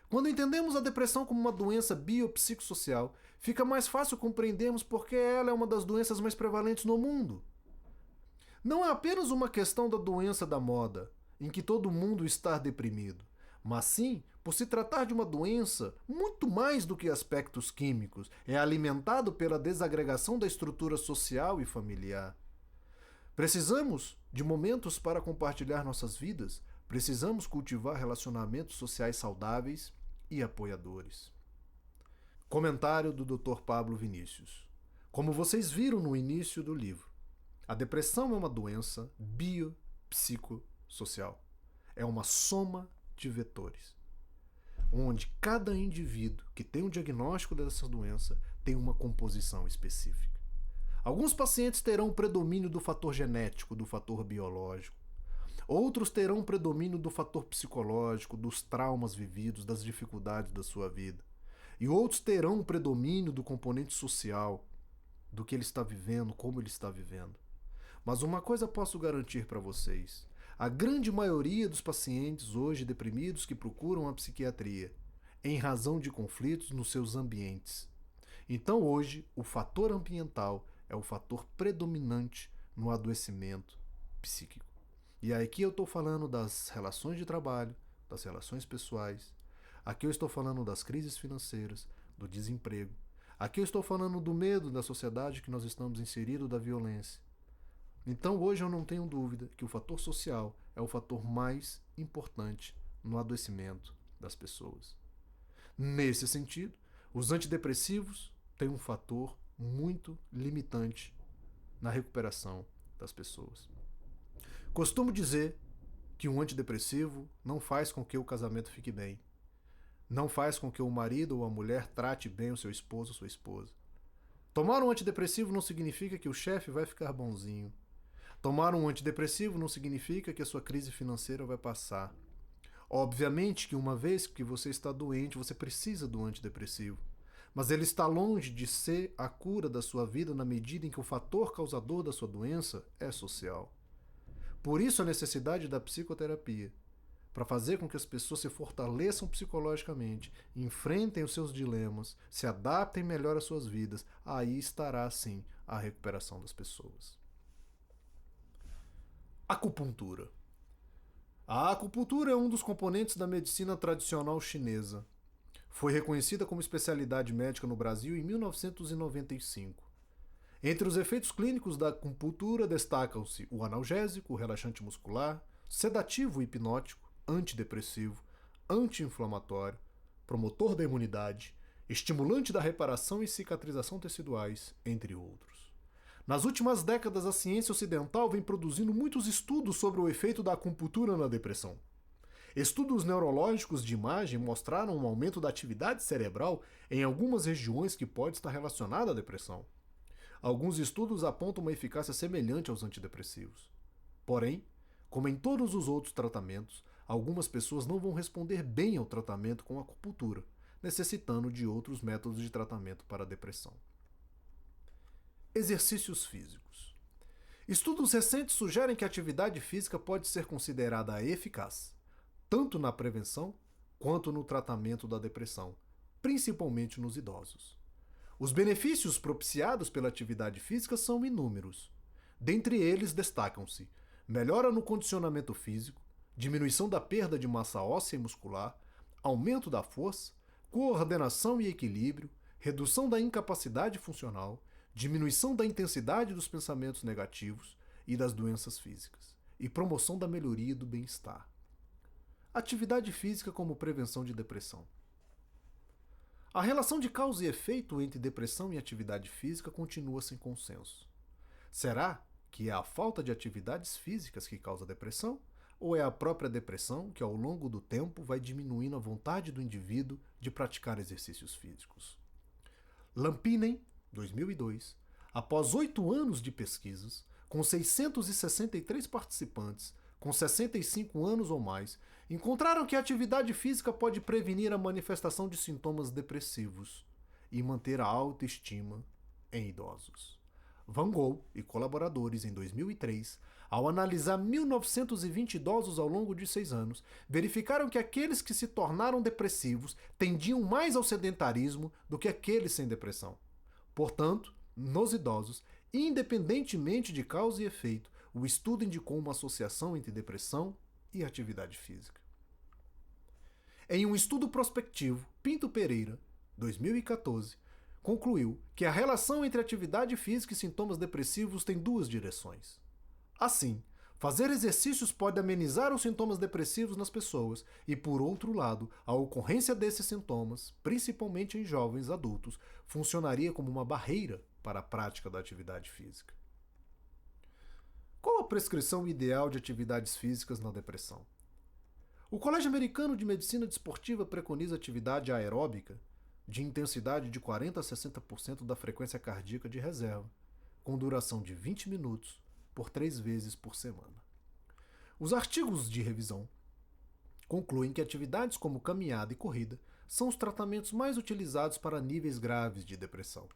Quando entendemos a depressão como uma doença biopsicossocial, fica mais fácil compreendermos porque ela é uma das doenças mais prevalentes no mundo. Não é apenas uma questão da doença da moda, em que todo mundo está deprimido, mas sim por se tratar de uma doença muito mais do que aspectos químicos, é alimentado pela desagregação da estrutura social e familiar. Precisamos de momentos para compartilhar nossas vidas, precisamos cultivar relacionamentos sociais saudáveis e apoiadores. Comentário do Dr. Pablo Vinícius. Como vocês viram no início do livro, a depressão é uma doença biopsicossocial. É uma soma de vetores. onde cada indivíduo que tem um diagnóstico dessa doença tem uma composição específica. Alguns pacientes terão predomínio do fator genético, do fator biológico. Outros terão predomínio do fator psicológico, dos traumas vividos, das dificuldades da sua vida. E outros terão predomínio do componente social, do que ele está vivendo, como ele está vivendo. Mas uma coisa posso garantir para vocês: a grande maioria dos pacientes hoje deprimidos que procuram a psiquiatria, em razão de conflitos nos seus ambientes. Então hoje, o fator ambiental é o fator predominante no adoecimento psíquico. E aqui eu estou falando das relações de trabalho, das relações pessoais. Aqui eu estou falando das crises financeiras, do desemprego. Aqui eu estou falando do medo da sociedade que nós estamos inseridos, da violência. Então hoje eu não tenho dúvida que o fator social é o fator mais importante no adoecimento das pessoas. Nesse sentido, os antidepressivos têm um fator muito limitante na recuperação das pessoas. Costumo dizer que um antidepressivo não faz com que o casamento fique bem. Não faz com que o marido ou a mulher trate bem o seu esposo ou sua esposa. Tomar um antidepressivo não significa que o chefe vai ficar bonzinho. Tomar um antidepressivo não significa que a sua crise financeira vai passar. Obviamente que uma vez que você está doente, você precisa do antidepressivo. Mas ele está longe de ser a cura da sua vida na medida em que o fator causador da sua doença é social. Por isso a necessidade da psicoterapia, para fazer com que as pessoas se fortaleçam psicologicamente, enfrentem os seus dilemas, se adaptem melhor às suas vidas. Aí estará, sim, a recuperação das pessoas. Acupuntura. A acupuntura é um dos componentes da medicina tradicional chinesa. Foi reconhecida como especialidade médica no Brasil em 1995. Entre os efeitos clínicos da acupuntura destacam-se o analgésico, o relaxante muscular, sedativo e hipnótico, antidepressivo, anti-inflamatório, promotor da imunidade, estimulante da reparação e cicatrização teciduais, entre outros. Nas últimas décadas, a ciência ocidental vem produzindo muitos estudos sobre o efeito da acupuntura na depressão. Estudos neurológicos de imagem mostraram um aumento da atividade cerebral em algumas regiões que pode estar relacionada à depressão. Alguns estudos apontam uma eficácia semelhante aos antidepressivos. Porém, como em todos os outros tratamentos, algumas pessoas não vão responder bem ao tratamento com acupuntura, necessitando de outros métodos de tratamento para a depressão. Exercícios físicos. Estudos recentes sugerem que a atividade física pode ser considerada eficaz, tanto na prevenção quanto no tratamento da depressão, principalmente nos idosos. Os benefícios propiciados pela atividade física são inúmeros. Dentre eles destacam-se melhora no condicionamento físico, diminuição da perda de massa óssea e muscular, aumento da força, coordenação e equilíbrio, redução da incapacidade funcional, diminuição da intensidade dos pensamentos negativos e das doenças físicas, e promoção da melhoria do bem-estar. Atividade física como prevenção de depressão. A relação de causa e efeito entre depressão e atividade física continua sem consenso. Será que é a falta de atividades físicas que causa depressão? Ou é a própria depressão que, ao longo do tempo, vai diminuindo a vontade do indivíduo de praticar exercícios físicos? Lampinen, 2002, após 8 anos de pesquisas, com 663 participantes, com 65 anos ou mais, encontraram que a atividade física pode prevenir a manifestação de sintomas depressivos e manter a autoestima em idosos. Van Gogh e colaboradores, em 2003, ao analisar 1.920 idosos ao longo de 6 anos, verificaram que aqueles que se tornaram depressivos tendiam mais ao sedentarismo do que aqueles sem depressão. Portanto, nos idosos, independentemente de causa e efeito, o estudo indicou uma associação entre depressão e atividade física. Em um estudo prospectivo, Pinto Pereira, 2014, concluiu que a relação entre atividade física e sintomas depressivos tem 2 direções. Assim, fazer exercícios pode amenizar os sintomas depressivos nas pessoas e, por outro lado, a ocorrência desses sintomas, principalmente em jovens adultos, funcionaria como uma barreira para a prática da atividade física. Qual a prescrição ideal de atividades físicas na depressão? O Colégio Americano de Medicina Desportiva preconiza atividade aeróbica de intensidade de 40 a 60% da frequência cardíaca de reserva, com duração de 20 minutos por 3 vezes por semana. Os artigos de revisão concluem que atividades como caminhada e corrida são os tratamentos mais utilizados para níveis graves de depressão.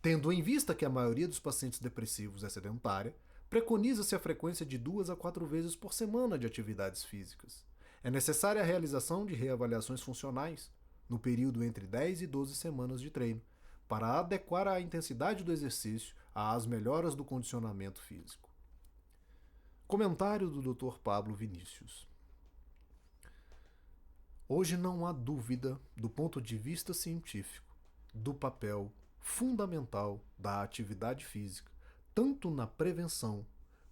Tendo em vista que a maioria dos pacientes depressivos é sedentária, preconiza-se a frequência de 2 a 4 vezes por semana de atividades físicas. É necessária a realização de reavaliações funcionais no período entre 10 e 12 semanas de treino, para adequar a intensidade do exercício às melhoras do condicionamento físico. Comentário do Dr. Pablo Vinícius. Hoje não há dúvida, do ponto de vista científico, do papel fundamental da atividade física, tanto na prevenção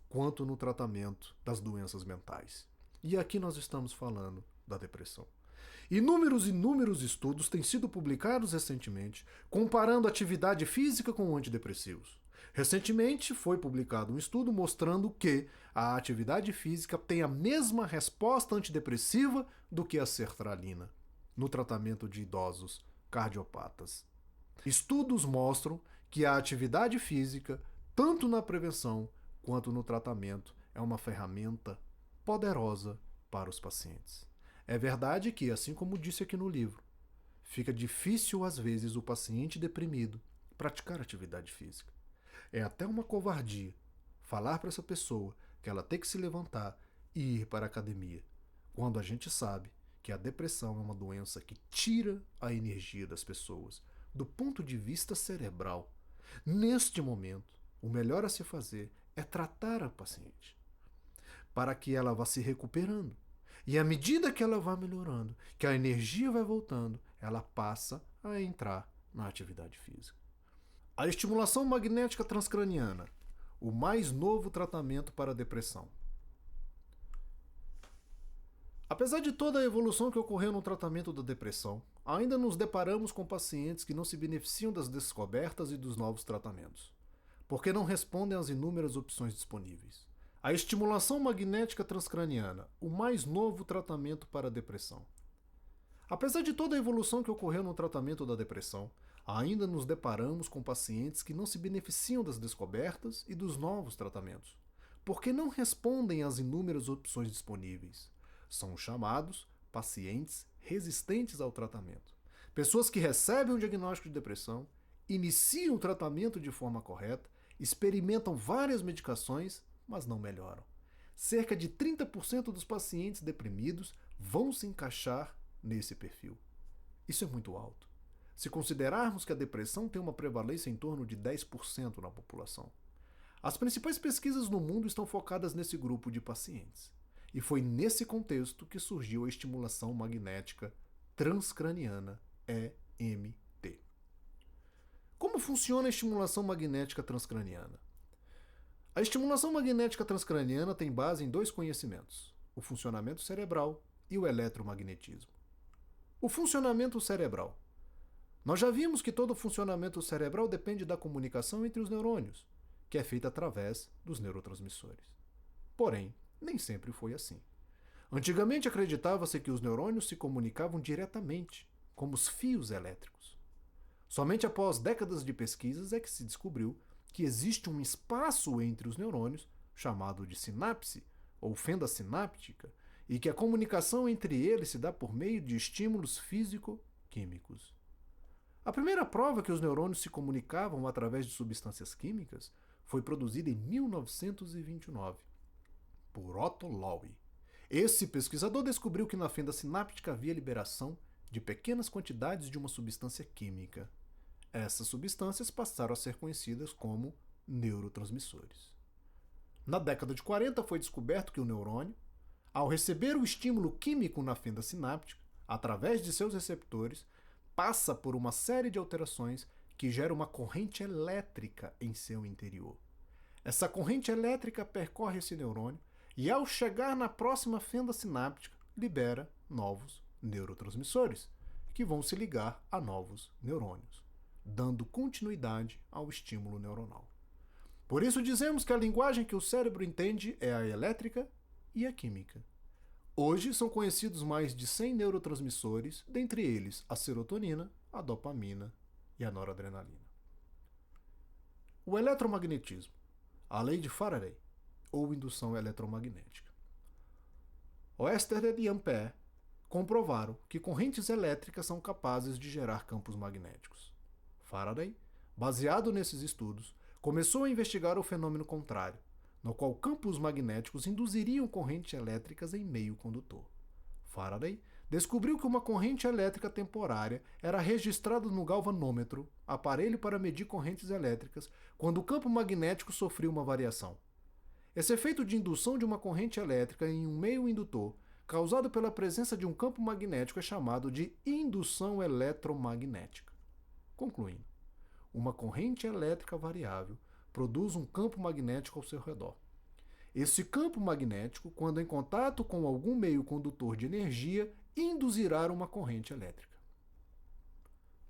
quanto no tratamento das doenças mentais. E aqui nós estamos falando da depressão. Inúmeros estudos têm sido publicados recentemente comparando atividade física com antidepressivos. Recentemente foi publicado um estudo mostrando que a atividade física tem a mesma resposta antidepressiva do que a sertralina no tratamento de idosos cardiopatas. Estudos mostram que a atividade física, tanto na prevenção quanto no tratamento, é uma ferramenta poderosa para os pacientes. É verdade que, assim como disse aqui no livro, fica difícil às vezes o paciente deprimido praticar atividade física. É até uma covardia falar para essa pessoa que ela tem que se levantar e ir para a academia, quando a gente sabe que a depressão é uma doença que tira a energia das pessoas do ponto de vista cerebral. Neste momento, o melhor a se fazer é tratar a paciente, para que ela vá se recuperando. E à medida que ela vai melhorando, que a energia vai voltando, ela passa a entrar na atividade física. A estimulação magnética transcraniana, o mais novo tratamento para a depressão. Apesar de toda a evolução que ocorreu no tratamento da depressão, ainda nos deparamos com pacientes que não se beneficiam das descobertas e dos novos tratamentos, porque não respondem às inúmeras opções disponíveis. A estimulação magnética transcraniana, o mais novo tratamento para a depressão. Apesar de toda a evolução que ocorreu no tratamento da depressão, ainda nos deparamos com pacientes que não se beneficiam das descobertas e dos novos tratamentos, porque não respondem às inúmeras opções disponíveis. São chamados pacientes resistentes ao tratamento. Pessoas que recebem o diagnóstico de depressão, iniciam o tratamento de forma correta, experimentam várias medicações, mas não melhoram. Cerca de 30% dos pacientes deprimidos vão se encaixar nesse perfil. Isso é muito alto, se considerarmos que a depressão tem uma prevalência em torno de 10% na população. As principais pesquisas no mundo estão focadas nesse grupo de pacientes, e foi nesse contexto que surgiu a estimulação magnética transcraniana, EMT. Como funciona a estimulação magnética transcraniana? A estimulação magnética transcraniana tem base em 2 conhecimentos: o funcionamento cerebral e o eletromagnetismo. O funcionamento cerebral. Nós já vimos que todo o funcionamento cerebral depende da comunicação entre os neurônios, que é feita através dos neurotransmissores. Porém, nem sempre foi assim. Antigamente acreditava-se que os neurônios se comunicavam diretamente, como os fios elétricos. Somente após décadas de pesquisas é que se descobriu que existe um espaço entre os neurônios, chamado de sinapse, ou fenda sináptica, e que a comunicação entre eles se dá por meio de estímulos físico-químicos. A primeira prova que os neurônios se comunicavam através de substâncias químicas foi produzida em 1929, por Otto Loewy. Esse pesquisador descobriu que na fenda sináptica havia liberação de pequenas quantidades de uma substância química. Essas substâncias passaram a ser conhecidas como neurotransmissores. Na década de 40 foi descoberto que o neurônio, ao receber o estímulo químico na fenda sináptica, através de seus receptores, passa por uma série de alterações que geram uma corrente elétrica em seu interior. Essa corrente elétrica percorre esse neurônio e, ao chegar na próxima fenda sináptica, libera novos neurotransmissores, que vão se ligar a novos neurônios, dando continuidade ao estímulo neuronal. Por isso dizemos que a linguagem que o cérebro entende é a elétrica e a química. Hoje são conhecidos mais de 100 neurotransmissores, dentre eles a serotonina, a dopamina e a noradrenalina. O eletromagnetismo, a lei de Faraday, ou indução eletromagnética. Oersted e Ampère comprovaram que correntes elétricas são capazes de gerar campos magnéticos. Faraday, baseado nesses estudos, começou a investigar o fenômeno contrário, no qual campos magnéticos induziriam correntes elétricas em meio condutor. Faraday descobriu que uma corrente elétrica temporária era registrada no galvanômetro, aparelho para medir correntes elétricas, quando o campo magnético sofria uma variação. Esse efeito de indução de uma corrente elétrica em um meio indutor, causado pela presença de um campo magnético, é chamado de indução eletromagnética. Concluindo, uma corrente elétrica variável produz um campo magnético ao seu redor. Esse campo magnético, quando em contato com algum meio condutor de energia, induzirá uma corrente elétrica.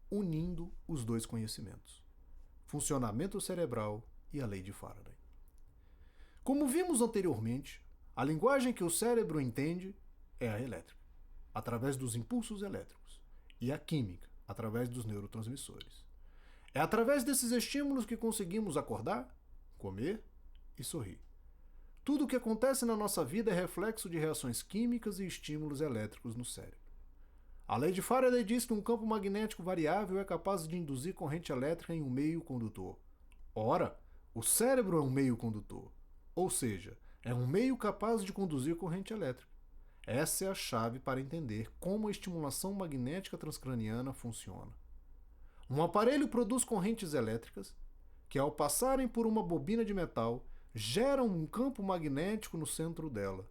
Unindo os dois conhecimentos: funcionamento cerebral e a lei de Faraday. Como vimos anteriormente, a linguagem que o cérebro entende é a elétrica, através dos impulsos elétricos, e a química, através dos neurotransmissores. É através desses estímulos que conseguimos acordar, comer e sorrir. Tudo o que acontece na nossa vida é reflexo de reações químicas e estímulos elétricos no cérebro. A lei de Faraday diz que um campo magnético variável é capaz de induzir corrente elétrica em um meio condutor. Ora, o cérebro é um meio condutor, ou seja, é um meio capaz de conduzir corrente elétrica. Essa é a chave para entender como a estimulação magnética transcraniana funciona. Um aparelho produz correntes elétricas que, ao passarem por uma bobina de metal, geram um campo magnético no centro dela.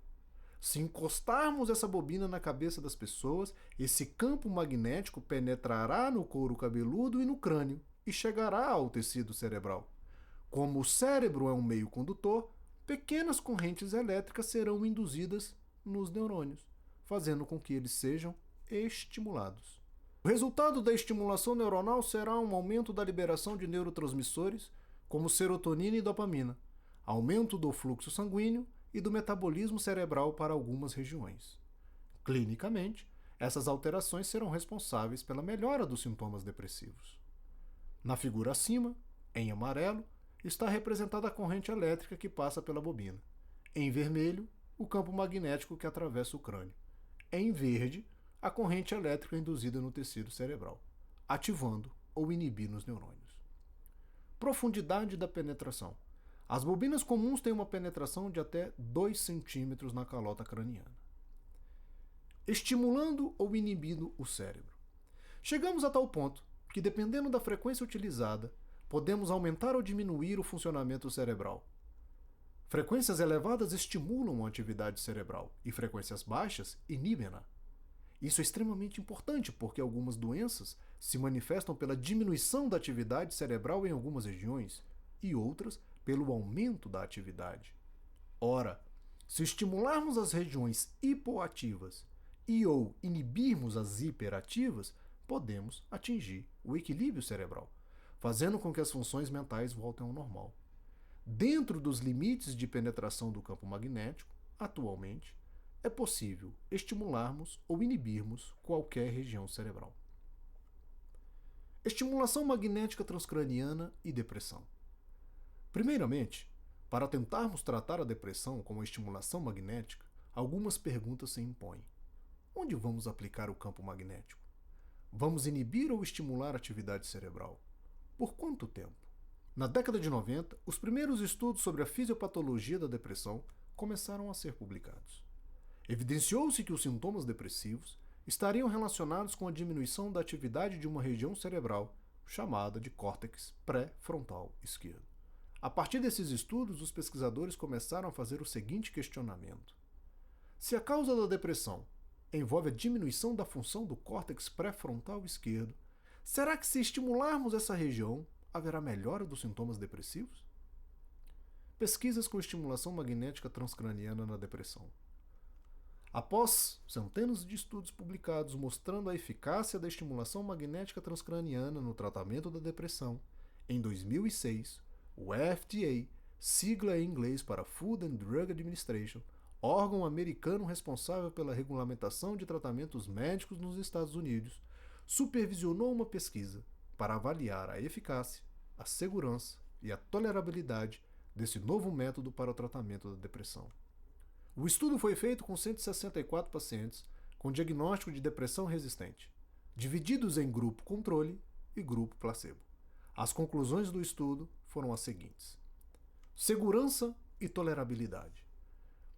Se encostarmos essa bobina na cabeça das pessoas, esse campo magnético penetrará no couro cabeludo e no crânio e chegará ao tecido cerebral. Como o cérebro é um meio condutor, pequenas correntes elétricas serão induzidas nos neurônios, fazendo com que eles sejam estimulados. O resultado da estimulação neuronal será um aumento da liberação de neurotransmissores, como serotonina e dopamina, aumento do fluxo sanguíneo e do metabolismo cerebral para algumas regiões. Clinicamente, essas alterações serão responsáveis pela melhora dos sintomas depressivos. Na figura acima, em amarelo, está representada a corrente elétrica que passa pela bobina. Em vermelho, o campo magnético que atravessa o crânio. Em verde, a corrente elétrica induzida no tecido cerebral, ativando ou inibindo os neurônios. Profundidade da penetração. As bobinas comuns têm uma penetração de até 2 centímetros na calota craniana. Estimulando ou inibindo o cérebro. Chegamos a tal ponto que, dependendo da frequência utilizada, podemos aumentar ou diminuir o funcionamento cerebral. Frequências elevadas estimulam a atividade cerebral e frequências baixas inibem-na. Isso é extremamente importante porque algumas doenças se manifestam pela diminuição da atividade cerebral em algumas regiões e outras pelo aumento da atividade. Ora, se estimularmos as regiões hipoativas e ou inibirmos as hiperativas, podemos atingir o equilíbrio cerebral, fazendo com que as funções mentais voltem ao normal. Dentro dos limites de penetração do campo magnético, atualmente, é possível estimularmos ou inibirmos qualquer região cerebral. Estimulação magnética transcraniana e depressão. Primeiramente, para tentarmos tratar a depressão com a estimulação magnética, algumas perguntas se impõem. Onde vamos aplicar o campo magnético? Vamos inibir ou estimular a atividade cerebral? Por quanto tempo? Na década de 90, os primeiros estudos sobre a fisiopatologia da depressão começaram a ser publicados. Evidenciou-se que os sintomas depressivos estariam relacionados com a diminuição da atividade de uma região cerebral chamada de córtex pré-frontal esquerdo. A partir desses estudos, os pesquisadores começaram a fazer o seguinte questionamento: se a causa da depressão envolve a diminuição da função do córtex pré-frontal esquerdo, será que, se estimularmos essa região, haverá melhora dos sintomas depressivos? Pesquisas com estimulação magnética transcraniana na depressão. Após centenas de estudos publicados mostrando a eficácia da estimulação magnética transcraniana no tratamento da depressão, em 2006, o FDA, sigla em inglês para Food and Drug Administration, órgão americano responsável pela regulamentação de tratamentos médicos nos Estados Unidos, supervisionou uma pesquisa para avaliar a eficácia, a segurança e a tolerabilidade desse novo método para o tratamento da depressão. O estudo foi feito com 164 pacientes com diagnóstico de depressão resistente, divididos em grupo controle e grupo placebo. As conclusões do estudo foram as seguintes: segurança e tolerabilidade.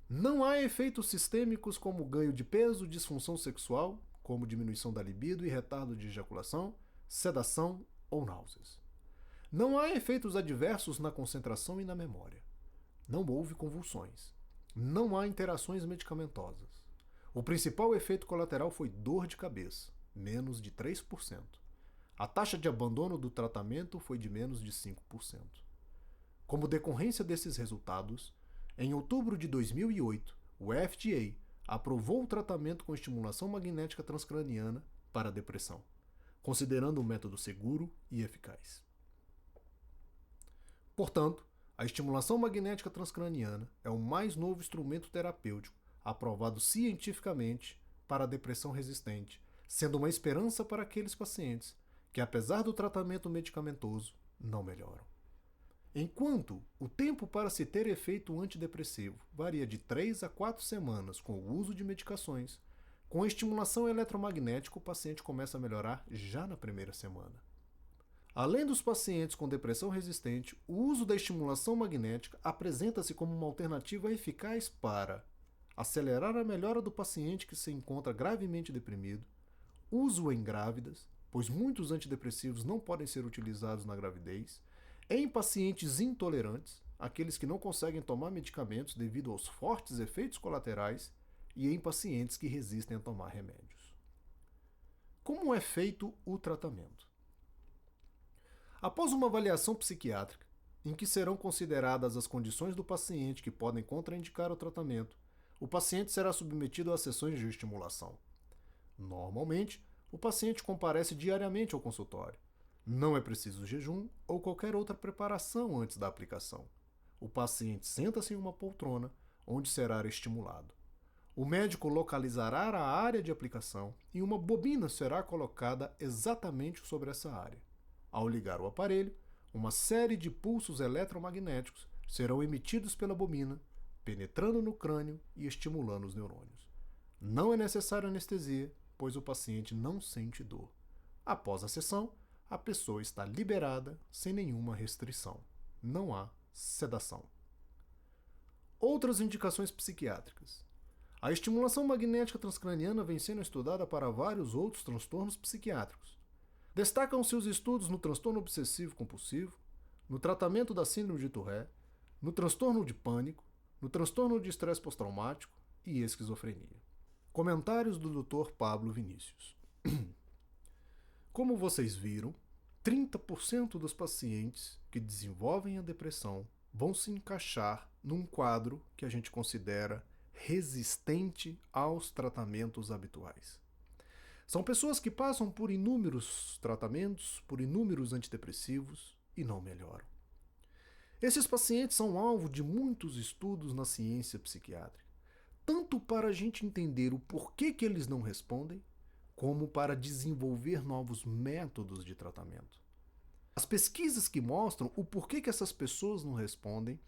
Não há efeitos sistêmicos como ganho de peso, disfunção sexual, como diminuição da libido e retardo de ejaculação, sedação ou náuseas. Não há efeitos adversos na concentração e na memória. Não houve convulsões. Não há interações medicamentosas. O principal efeito colateral foi dor de cabeça, menos de 3%. A taxa de abandono do tratamento foi de menos de 5%. Como decorrência desses resultados, em outubro de 2008, o FDA aprovou o tratamento com estimulação magnética transcraniana para a depressão, considerando um método seguro e eficaz. Portanto, a estimulação magnética transcraniana é o mais novo instrumento terapêutico aprovado cientificamente para a depressão resistente, sendo uma esperança para aqueles pacientes que, apesar do tratamento medicamentoso, não melhoram. Enquanto o tempo para se ter efeito antidepressivo varia de 3 a 4 semanas com o uso de medicações, com a estimulação eletromagnética o paciente começa a melhorar já na primeira semana. Além dos pacientes com depressão resistente, o uso da estimulação magnética apresenta-se como uma alternativa eficaz para acelerar a melhora do paciente que se encontra gravemente deprimido, uso em grávidas, pois muitos antidepressivos não podem ser utilizados na gravidez, em pacientes intolerantes, aqueles que não conseguem tomar medicamentos devido aos fortes efeitos colaterais, e em pacientes que resistem a tomar remédios. Como é feito o tratamento? Após uma avaliação psiquiátrica, em que serão consideradas as condições do paciente que podem contraindicar o tratamento, o paciente será submetido a sessões de estimulação. Normalmente, o paciente comparece diariamente ao consultório. Não é preciso jejum ou qualquer outra preparação antes da aplicação. O paciente senta-se em uma poltrona, onde será estimulado. O médico localizará a área de aplicação e uma bobina será colocada exatamente sobre essa área. Ao ligar o aparelho, uma série de pulsos eletromagnéticos serão emitidos pela bobina, penetrando no crânio e estimulando os neurônios. Não é necessária anestesia, pois o paciente não sente dor. Após a sessão, a pessoa está liberada sem nenhuma restrição. Não há sedação. Outras indicações psiquiátricas. A estimulação magnética transcraniana vem sendo estudada para vários outros transtornos psiquiátricos. Destacam-se os estudos no transtorno obsessivo-compulsivo, no tratamento da síndrome de Tourette, no transtorno de pânico, no transtorno de estresse pós-traumático e esquizofrenia. Comentários do Dr. Pablo Vinícius. Como vocês viram, 30% dos pacientes que desenvolvem a depressão vão se encaixar num quadro que a gente considera resistente aos tratamentos habituais. São pessoas que passam por inúmeros tratamentos, por inúmeros antidepressivos e não melhoram. Esses pacientes são alvo de muitos estudos na ciência psiquiátrica, tanto para a gente entender o porquê que eles não respondem, como para desenvolver novos métodos de tratamento. As pesquisas que mostram o porquê que essas pessoas não respondem,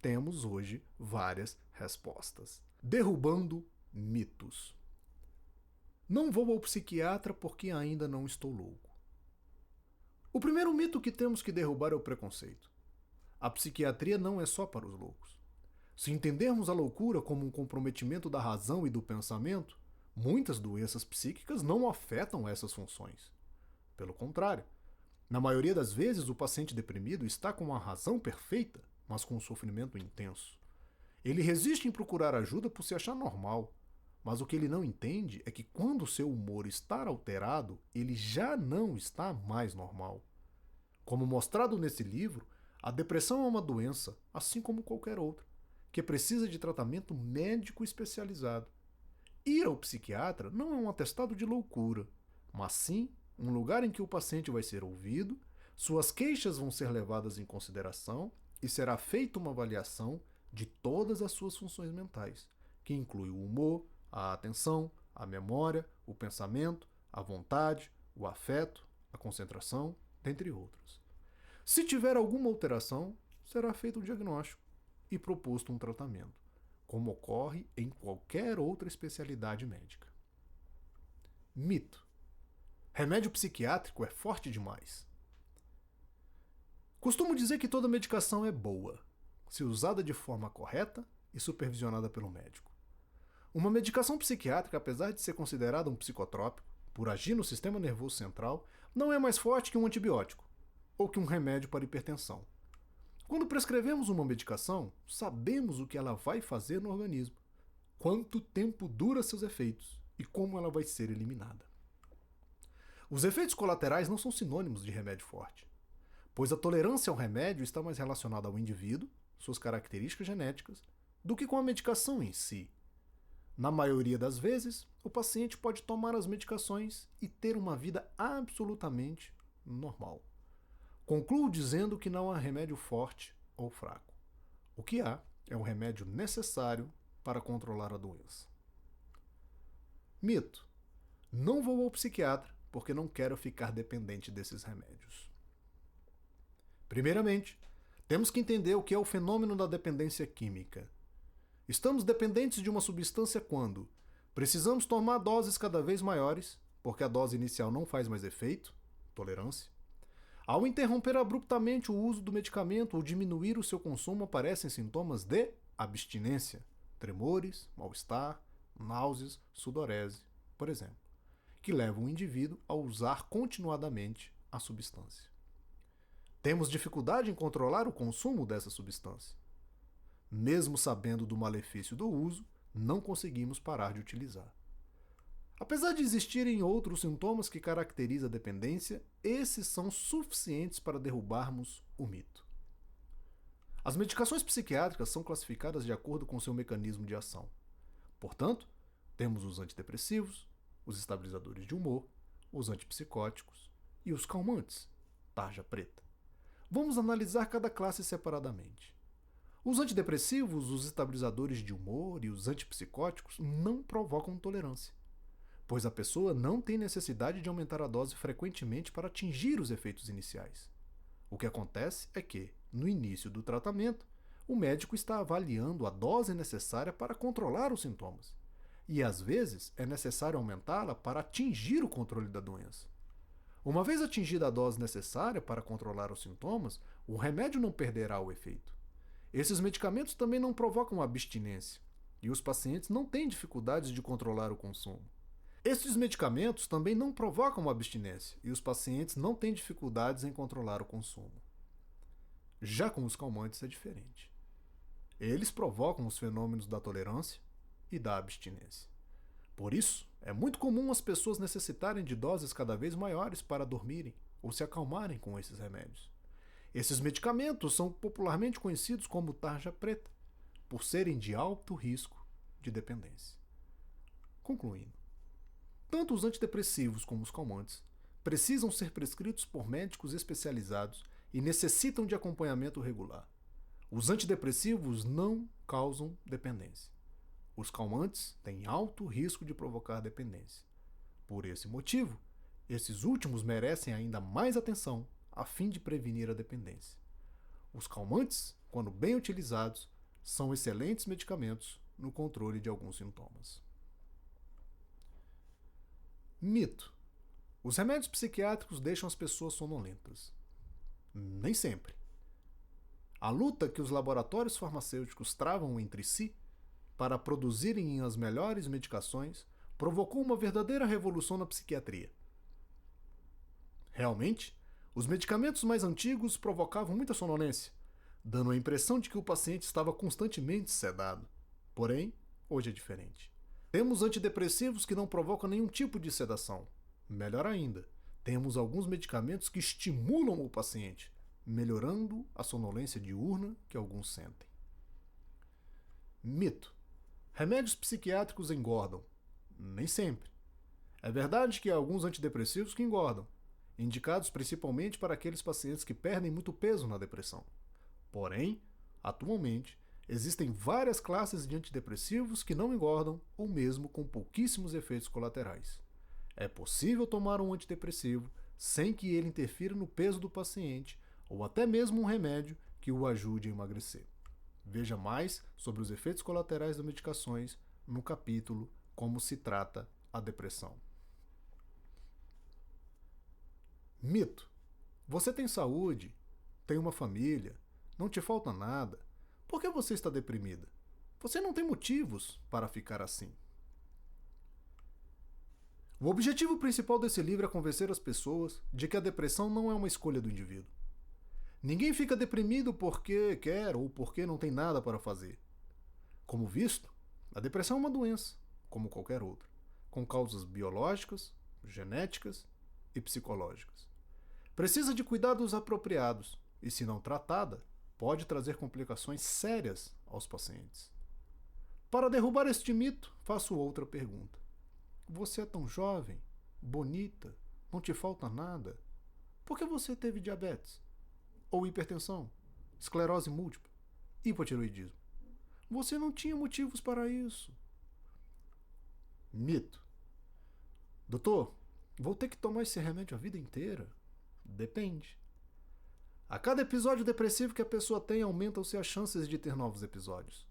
temos hoje várias respostas. Derrubando mitos. Não vou ao psiquiatra porque ainda não estou louco. O primeiro mito que temos que derrubar é o preconceito. A psiquiatria não é só para os loucos. Se entendermos a loucura como um comprometimento da razão e do pensamento, muitas doenças psíquicas não afetam essas funções. Pelo contrário, na maioria das vezes o paciente deprimido está com a razão perfeita, mas com um sofrimento intenso. Ele resiste em procurar ajuda por se achar normal, mas o que ele não entende é que quando seu humor está alterado, ele já não está mais normal. Como mostrado nesse livro, a depressão é uma doença, assim como qualquer outra, que precisa de tratamento médico especializado. Ir ao psiquiatra não é um atestado de loucura, mas sim um lugar em que o paciente vai ser ouvido, suas queixas vão ser levadas em consideração e será feita uma avaliação de todas as suas funções mentais, que inclui o humor, a atenção, a memória, o pensamento, a vontade, o afeto, a concentração, dentre outros. Se tiver alguma alteração, será feito o diagnóstico e proposto um tratamento, como ocorre em qualquer outra especialidade médica. Mito: remédio psiquiátrico é forte demais. Costumo dizer que toda medicação é boa, se usada de forma correta e supervisionada pelo médico. Uma medicação psiquiátrica, apesar de ser considerada um psicotrópico, por agir no sistema nervoso central, não é mais forte que um antibiótico ou que um remédio para hipertensão. Quando prescrevemos uma medicação, sabemos o que ela vai fazer no organismo, quanto tempo dura seus efeitos e como ela vai ser eliminada. Os efeitos colaterais não são sinônimos de remédio forte, pois a tolerância ao remédio está mais relacionada ao indivíduo, suas características genéticas, do que com a medicação em si. Na maioria das vezes, o paciente pode tomar as medicações e ter uma vida absolutamente normal. Concluo dizendo que não há remédio forte ou fraco. O que há é o remédio necessário para controlar a doença. Mito: não vou ao psiquiatra porque não quero ficar dependente desses remédios. Primeiramente, temos que entender o que é o fenômeno da dependência química. Estamos dependentes de uma substância quando precisamos tomar doses cada vez maiores, porque a dose inicial não faz mais efeito, tolerância. Ao interromper abruptamente o uso do medicamento ou diminuir o seu consumo, aparecem sintomas de abstinência, tremores, mal-estar, náuseas, sudorese, por exemplo, que levam o indivíduo a usar continuadamente a substância. Temos dificuldade em controlar o consumo dessa substância. Mesmo sabendo do malefício do uso, não conseguimos parar de utilizar. Apesar de existirem outros sintomas que caracterizam a dependência, esses são suficientes para derrubarmos o mito. As medicações psiquiátricas são classificadas de acordo com seu mecanismo de ação. Portanto, temos os antidepressivos, os estabilizadores de humor, os antipsicóticos e os calmantes, tarja preta. Vamos analisar cada classe separadamente. Os antidepressivos, os estabilizadores de humor e os antipsicóticos não provocam tolerância, pois a pessoa não tem necessidade de aumentar a dose frequentemente para atingir os efeitos iniciais. O que acontece é que, no início do tratamento, o médico está avaliando a dose necessária para controlar os sintomas, e às vezes é necessário aumentá-la para atingir o controle da doença. Uma vez atingida a dose necessária para controlar os sintomas, o remédio não perderá o efeito. Esses medicamentos também não provocam abstinência, e os pacientes não têm dificuldades de controlar o consumo. Esses medicamentos também não provocam abstinência, e os pacientes não têm dificuldades em controlar o consumo. Já com os calmantes é diferente. Eles provocam os fenômenos da tolerância e da abstinência. Por isso, é muito comum as pessoas necessitarem de doses cada vez maiores para dormirem ou se acalmarem com esses remédios. Esses medicamentos são popularmente conhecidos como tarja preta, por serem de alto risco de dependência. Concluindo, tanto os antidepressivos como os calmantes precisam ser prescritos por médicos especializados e necessitam de acompanhamento regular. Os antidepressivos não causam dependência. Os calmantes têm alto risco de provocar dependência. Por esse motivo, esses últimos merecem ainda mais atenção a fim de prevenir a dependência. Os calmantes, quando bem utilizados, são excelentes medicamentos no controle de alguns sintomas. Mito: os remédios psiquiátricos deixam as pessoas sonolentas. Nem sempre. A luta que os laboratórios farmacêuticos travam entre si para produzirem as melhores medicações provocou uma verdadeira revolução na psiquiatria. Realmente, os medicamentos mais antigos provocavam muita sonolência, dando a impressão de que o paciente estava constantemente sedado. Porém, hoje é diferente. Temos antidepressivos que não provocam nenhum tipo de sedação. Melhor ainda, temos alguns medicamentos que estimulam o paciente, melhorando a sonolência diurna que alguns sentem. Mito: remédios psiquiátricos engordam. Nem sempre. É verdade que há alguns antidepressivos que engordam, indicados principalmente para aqueles pacientes que perdem muito peso na depressão. Porém, atualmente, Existem várias classes de antidepressivos que não engordam ou mesmo com pouquíssimos efeitos colaterais. É possível tomar um antidepressivo sem que ele interfira no peso do paciente ou até mesmo um remédio que o ajude a emagrecer. Veja mais sobre os efeitos colaterais das medicações no capítulo Como se trata a depressão. Mito. Você tem saúde, tem uma família, não te falta nada. Por que você está deprimida? Você não tem motivos para ficar assim. O objetivo principal desse livro é convencer as pessoas de que a depressão não é uma escolha do indivíduo. Ninguém fica deprimido porque quer ou porque não tem nada para fazer. Como visto, a depressão é uma doença, como qualquer outra, com causas biológicas, genéticas e psicológicas. Precisa de cuidados apropriados e, se não tratada, pode trazer complicações sérias aos pacientes. Para derrubar este mito, faço outra pergunta. Você é tão jovem, bonita, não te falta nada. Por que você teve diabetes? Ou hipertensão, esclerose múltipla, hipotireoidismo? Você não tinha motivos para isso. Mito. Doutor, vou ter que tomar esse remédio a vida inteira? Depende. A cada episódio depressivo que a pessoa tem, aumentam-se as chances de ter novos episódios.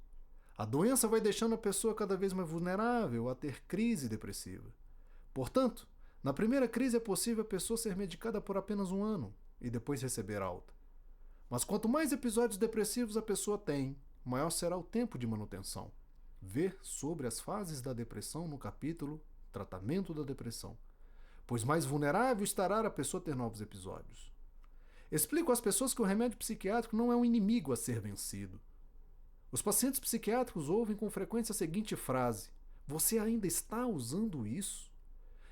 A doença vai deixando a pessoa cada vez mais vulnerável a ter crise depressiva. Portanto, na primeira crise é possível a pessoa ser medicada por apenas 1 ano e depois receber alta. Mas quanto mais episódios depressivos a pessoa tem, maior será o tempo de manutenção. Ver sobre as fases da depressão no capítulo Tratamento da Depressão, pois mais vulnerável estará a pessoa a ter novos episódios. Explico às pessoas que o remédio psiquiátrico não é um inimigo a ser vencido. Os pacientes psiquiátricos ouvem com frequência a seguinte frase: você ainda está usando isso?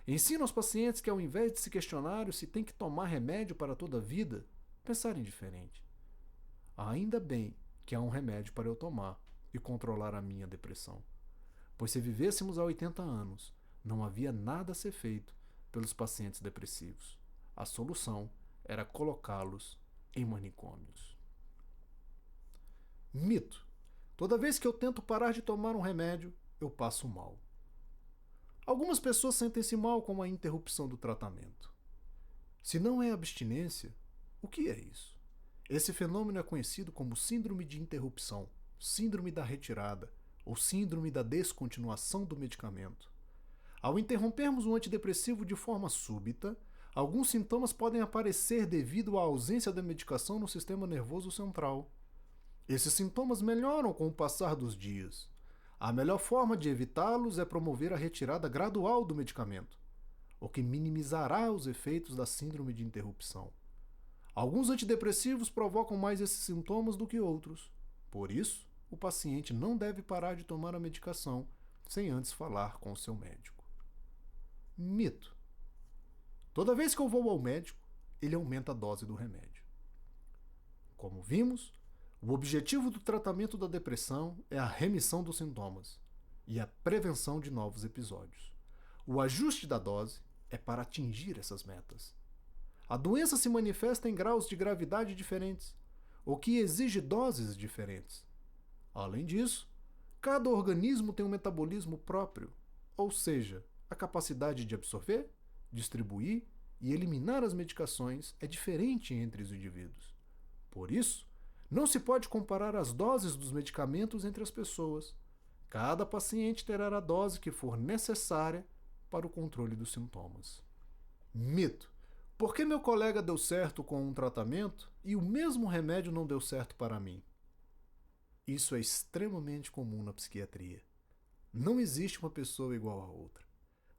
Ensino aos pacientes que, ao invés de se questionarem se tem que tomar remédio para toda a vida, pensarem diferente. Ainda bem que há um remédio para eu tomar e controlar a minha depressão. Pois se vivêssemos há 80 anos, não havia nada a ser feito pelos pacientes depressivos. A solução era colocá-los em manicômios. Mito. Toda vez que eu tento parar de tomar um remédio, eu passo mal. Algumas pessoas sentem-se mal com a interrupção do tratamento. Se não é abstinência, o que é isso? Esse fenômeno é conhecido como síndrome de interrupção, síndrome da retirada ou síndrome da descontinuação do medicamento. Ao interrompermos um antidepressivo de forma súbita, alguns sintomas podem aparecer devido à ausência da medicação no sistema nervoso central. Esses sintomas melhoram com o passar dos dias. A melhor forma de evitá-los é promover a retirada gradual do medicamento, o que minimizará os efeitos da síndrome de interrupção. Alguns antidepressivos provocam mais esses sintomas do que outros. Por isso, o paciente não deve parar de tomar a medicação sem antes falar com o seu médico. Mito. Toda vez que eu vou ao médico, ele aumenta a dose do remédio. Como vimos, o objetivo do tratamento da depressão é a remissão dos sintomas e a prevenção de novos episódios. O ajuste da dose é para atingir essas metas. A doença se manifesta em graus de gravidade diferentes, o que exige doses diferentes. Além disso, cada organismo tem um metabolismo próprio, ou seja, a capacidade de absorver, distribuir e eliminar as medicações é diferente entre os indivíduos. Por isso, não se pode comparar as doses dos medicamentos entre as pessoas. Cada paciente terá a dose que for necessária para o controle dos sintomas. Mito. Por que meu colega deu certo com um tratamento e o mesmo remédio não deu certo para mim? Isso é extremamente comum na psiquiatria. Não existe uma pessoa igual a outra.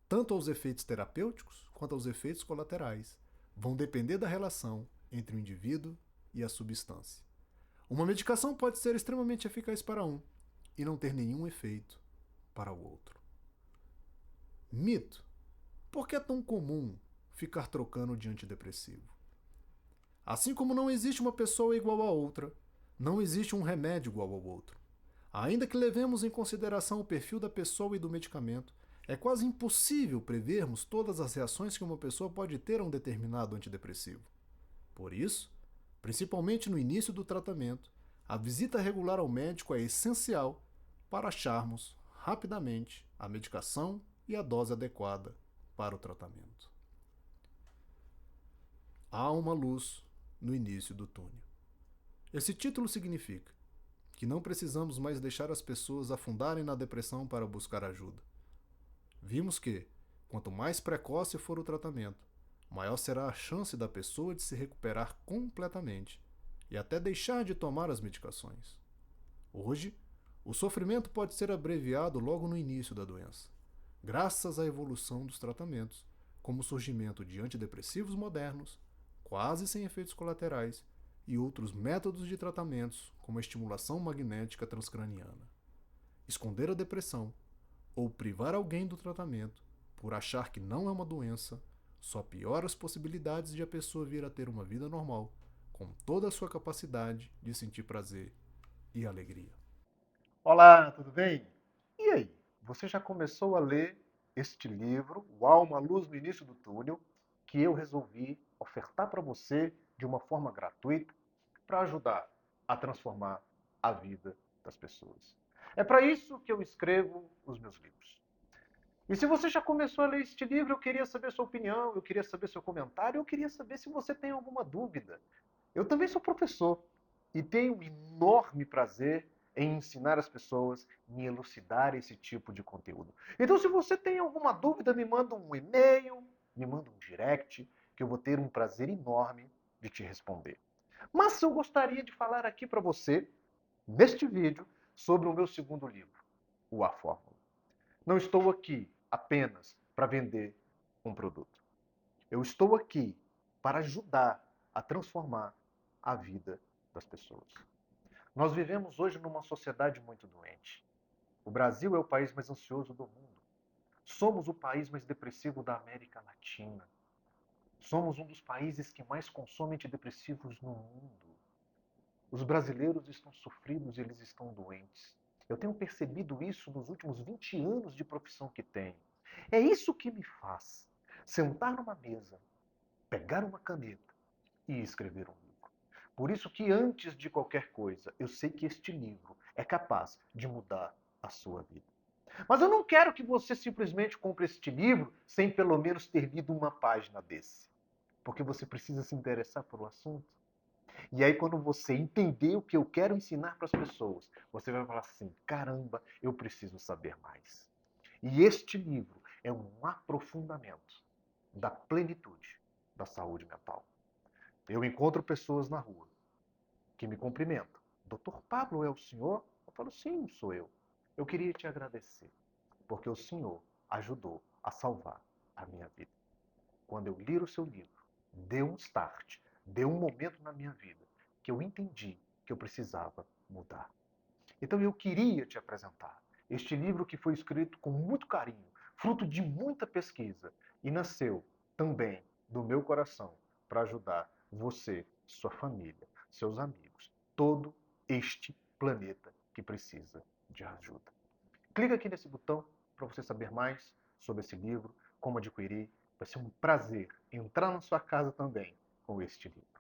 Tanto aos efeitos terapêuticos quanto aos efeitos colaterais vão depender da relação entre o indivíduo e a substância. Uma medicação pode ser extremamente eficaz para um e não ter nenhum efeito para o outro. Mito. Por que é tão comum ficar trocando de antidepressivo? Assim como não existe uma pessoa igual a outra, não existe um remédio igual ao outro. Ainda que levemos em consideração o perfil da pessoa e do medicamento, é quase impossível prevermos todas as reações que uma pessoa pode ter a um determinado antidepressivo. Por isso, principalmente no início do tratamento, A visita regular ao médico é essencial para acharmos rapidamente a medicação e a dose adequada para o tratamento. Há uma luz no início do túnel. Esse título significa que não precisamos mais deixar as pessoas afundarem na depressão para buscar ajuda. Vimos que, quanto mais precoce for o tratamento, maior será a chance da pessoa de se recuperar completamente e até deixar de tomar as medicações. Hoje, o sofrimento pode ser abreviado logo no início da doença, graças à evolução dos tratamentos, como o surgimento de antidepressivos modernos, quase sem efeitos colaterais, e outros métodos de tratamentos, como a estimulação magnética transcraniana. Esconder a depressão ou privar alguém do tratamento por achar que não é uma doença só piora as possibilidades de a pessoa vir a ter uma vida normal, com toda a sua capacidade de sentir prazer e alegria. Olá, tudo bem? E aí, você já começou a ler este livro, O Há uma Luz no Início do Túnel, que eu resolvi ofertar para você de uma forma gratuita para ajudar a transformar a vida das pessoas. É para isso que eu escrevo os meus livros. E se você já começou a ler este livro, eu queria saber sua opinião, eu queria saber seu comentário, eu queria saber se você tem alguma dúvida. Eu também sou professor e tenho um enorme prazer em ensinar as pessoas, em elucidar esse tipo de conteúdo. Então, se você tem alguma dúvida, me manda um e-mail, me manda um direct, que eu vou ter um prazer enorme de te responder. Mas eu gostaria de falar aqui para você, neste vídeo, sobre o meu segundo livro, o A Fórmula. Não estou aqui apenas para vender um produto. Eu estou aqui para ajudar a transformar a vida das pessoas. Nós vivemos hoje numa sociedade muito doente. O Brasil é o país mais ansioso do mundo. Somos o país mais depressivo da América Latina. Somos um dos países que mais consome antidepressivos no mundo. Os brasileiros estão sofridos e eles estão doentes. Eu tenho percebido isso nos últimos 20 anos de profissão que tenho. É isso que me faz sentar numa mesa, pegar uma caneta e escrever um livro. Por isso que antes de qualquer coisa, eu sei que este livro é capaz de mudar a sua vida. Mas eu não quero que você simplesmente compre este livro sem pelo menos ter lido uma página desse. Porque você precisa se interessar pelo assunto. E aí, quando você entender o que eu quero ensinar para as pessoas, você vai falar assim: caramba, eu preciso saber mais. E este livro é um aprofundamento da plenitude da saúde mental. Eu encontro pessoas na rua que me cumprimentam. Doutor Pablo, é o senhor? Eu falo, sim, sou eu. Eu queria te agradecer, porque o senhor ajudou a salvar a minha vida. Quando eu li o seu livro, deu um start, deu um momento na minha vida que eu entendi que eu precisava mudar. Então eu queria te apresentar este livro que foi escrito com muito carinho, fruto de muita pesquisa e nasceu também do meu coração para ajudar você, sua família, seus amigos, todo este planeta que precisa de ajuda. Clica aqui nesse botão para você saber mais sobre esse livro, como adquirir. Vai ser um prazer entrar na sua casa também com este livro.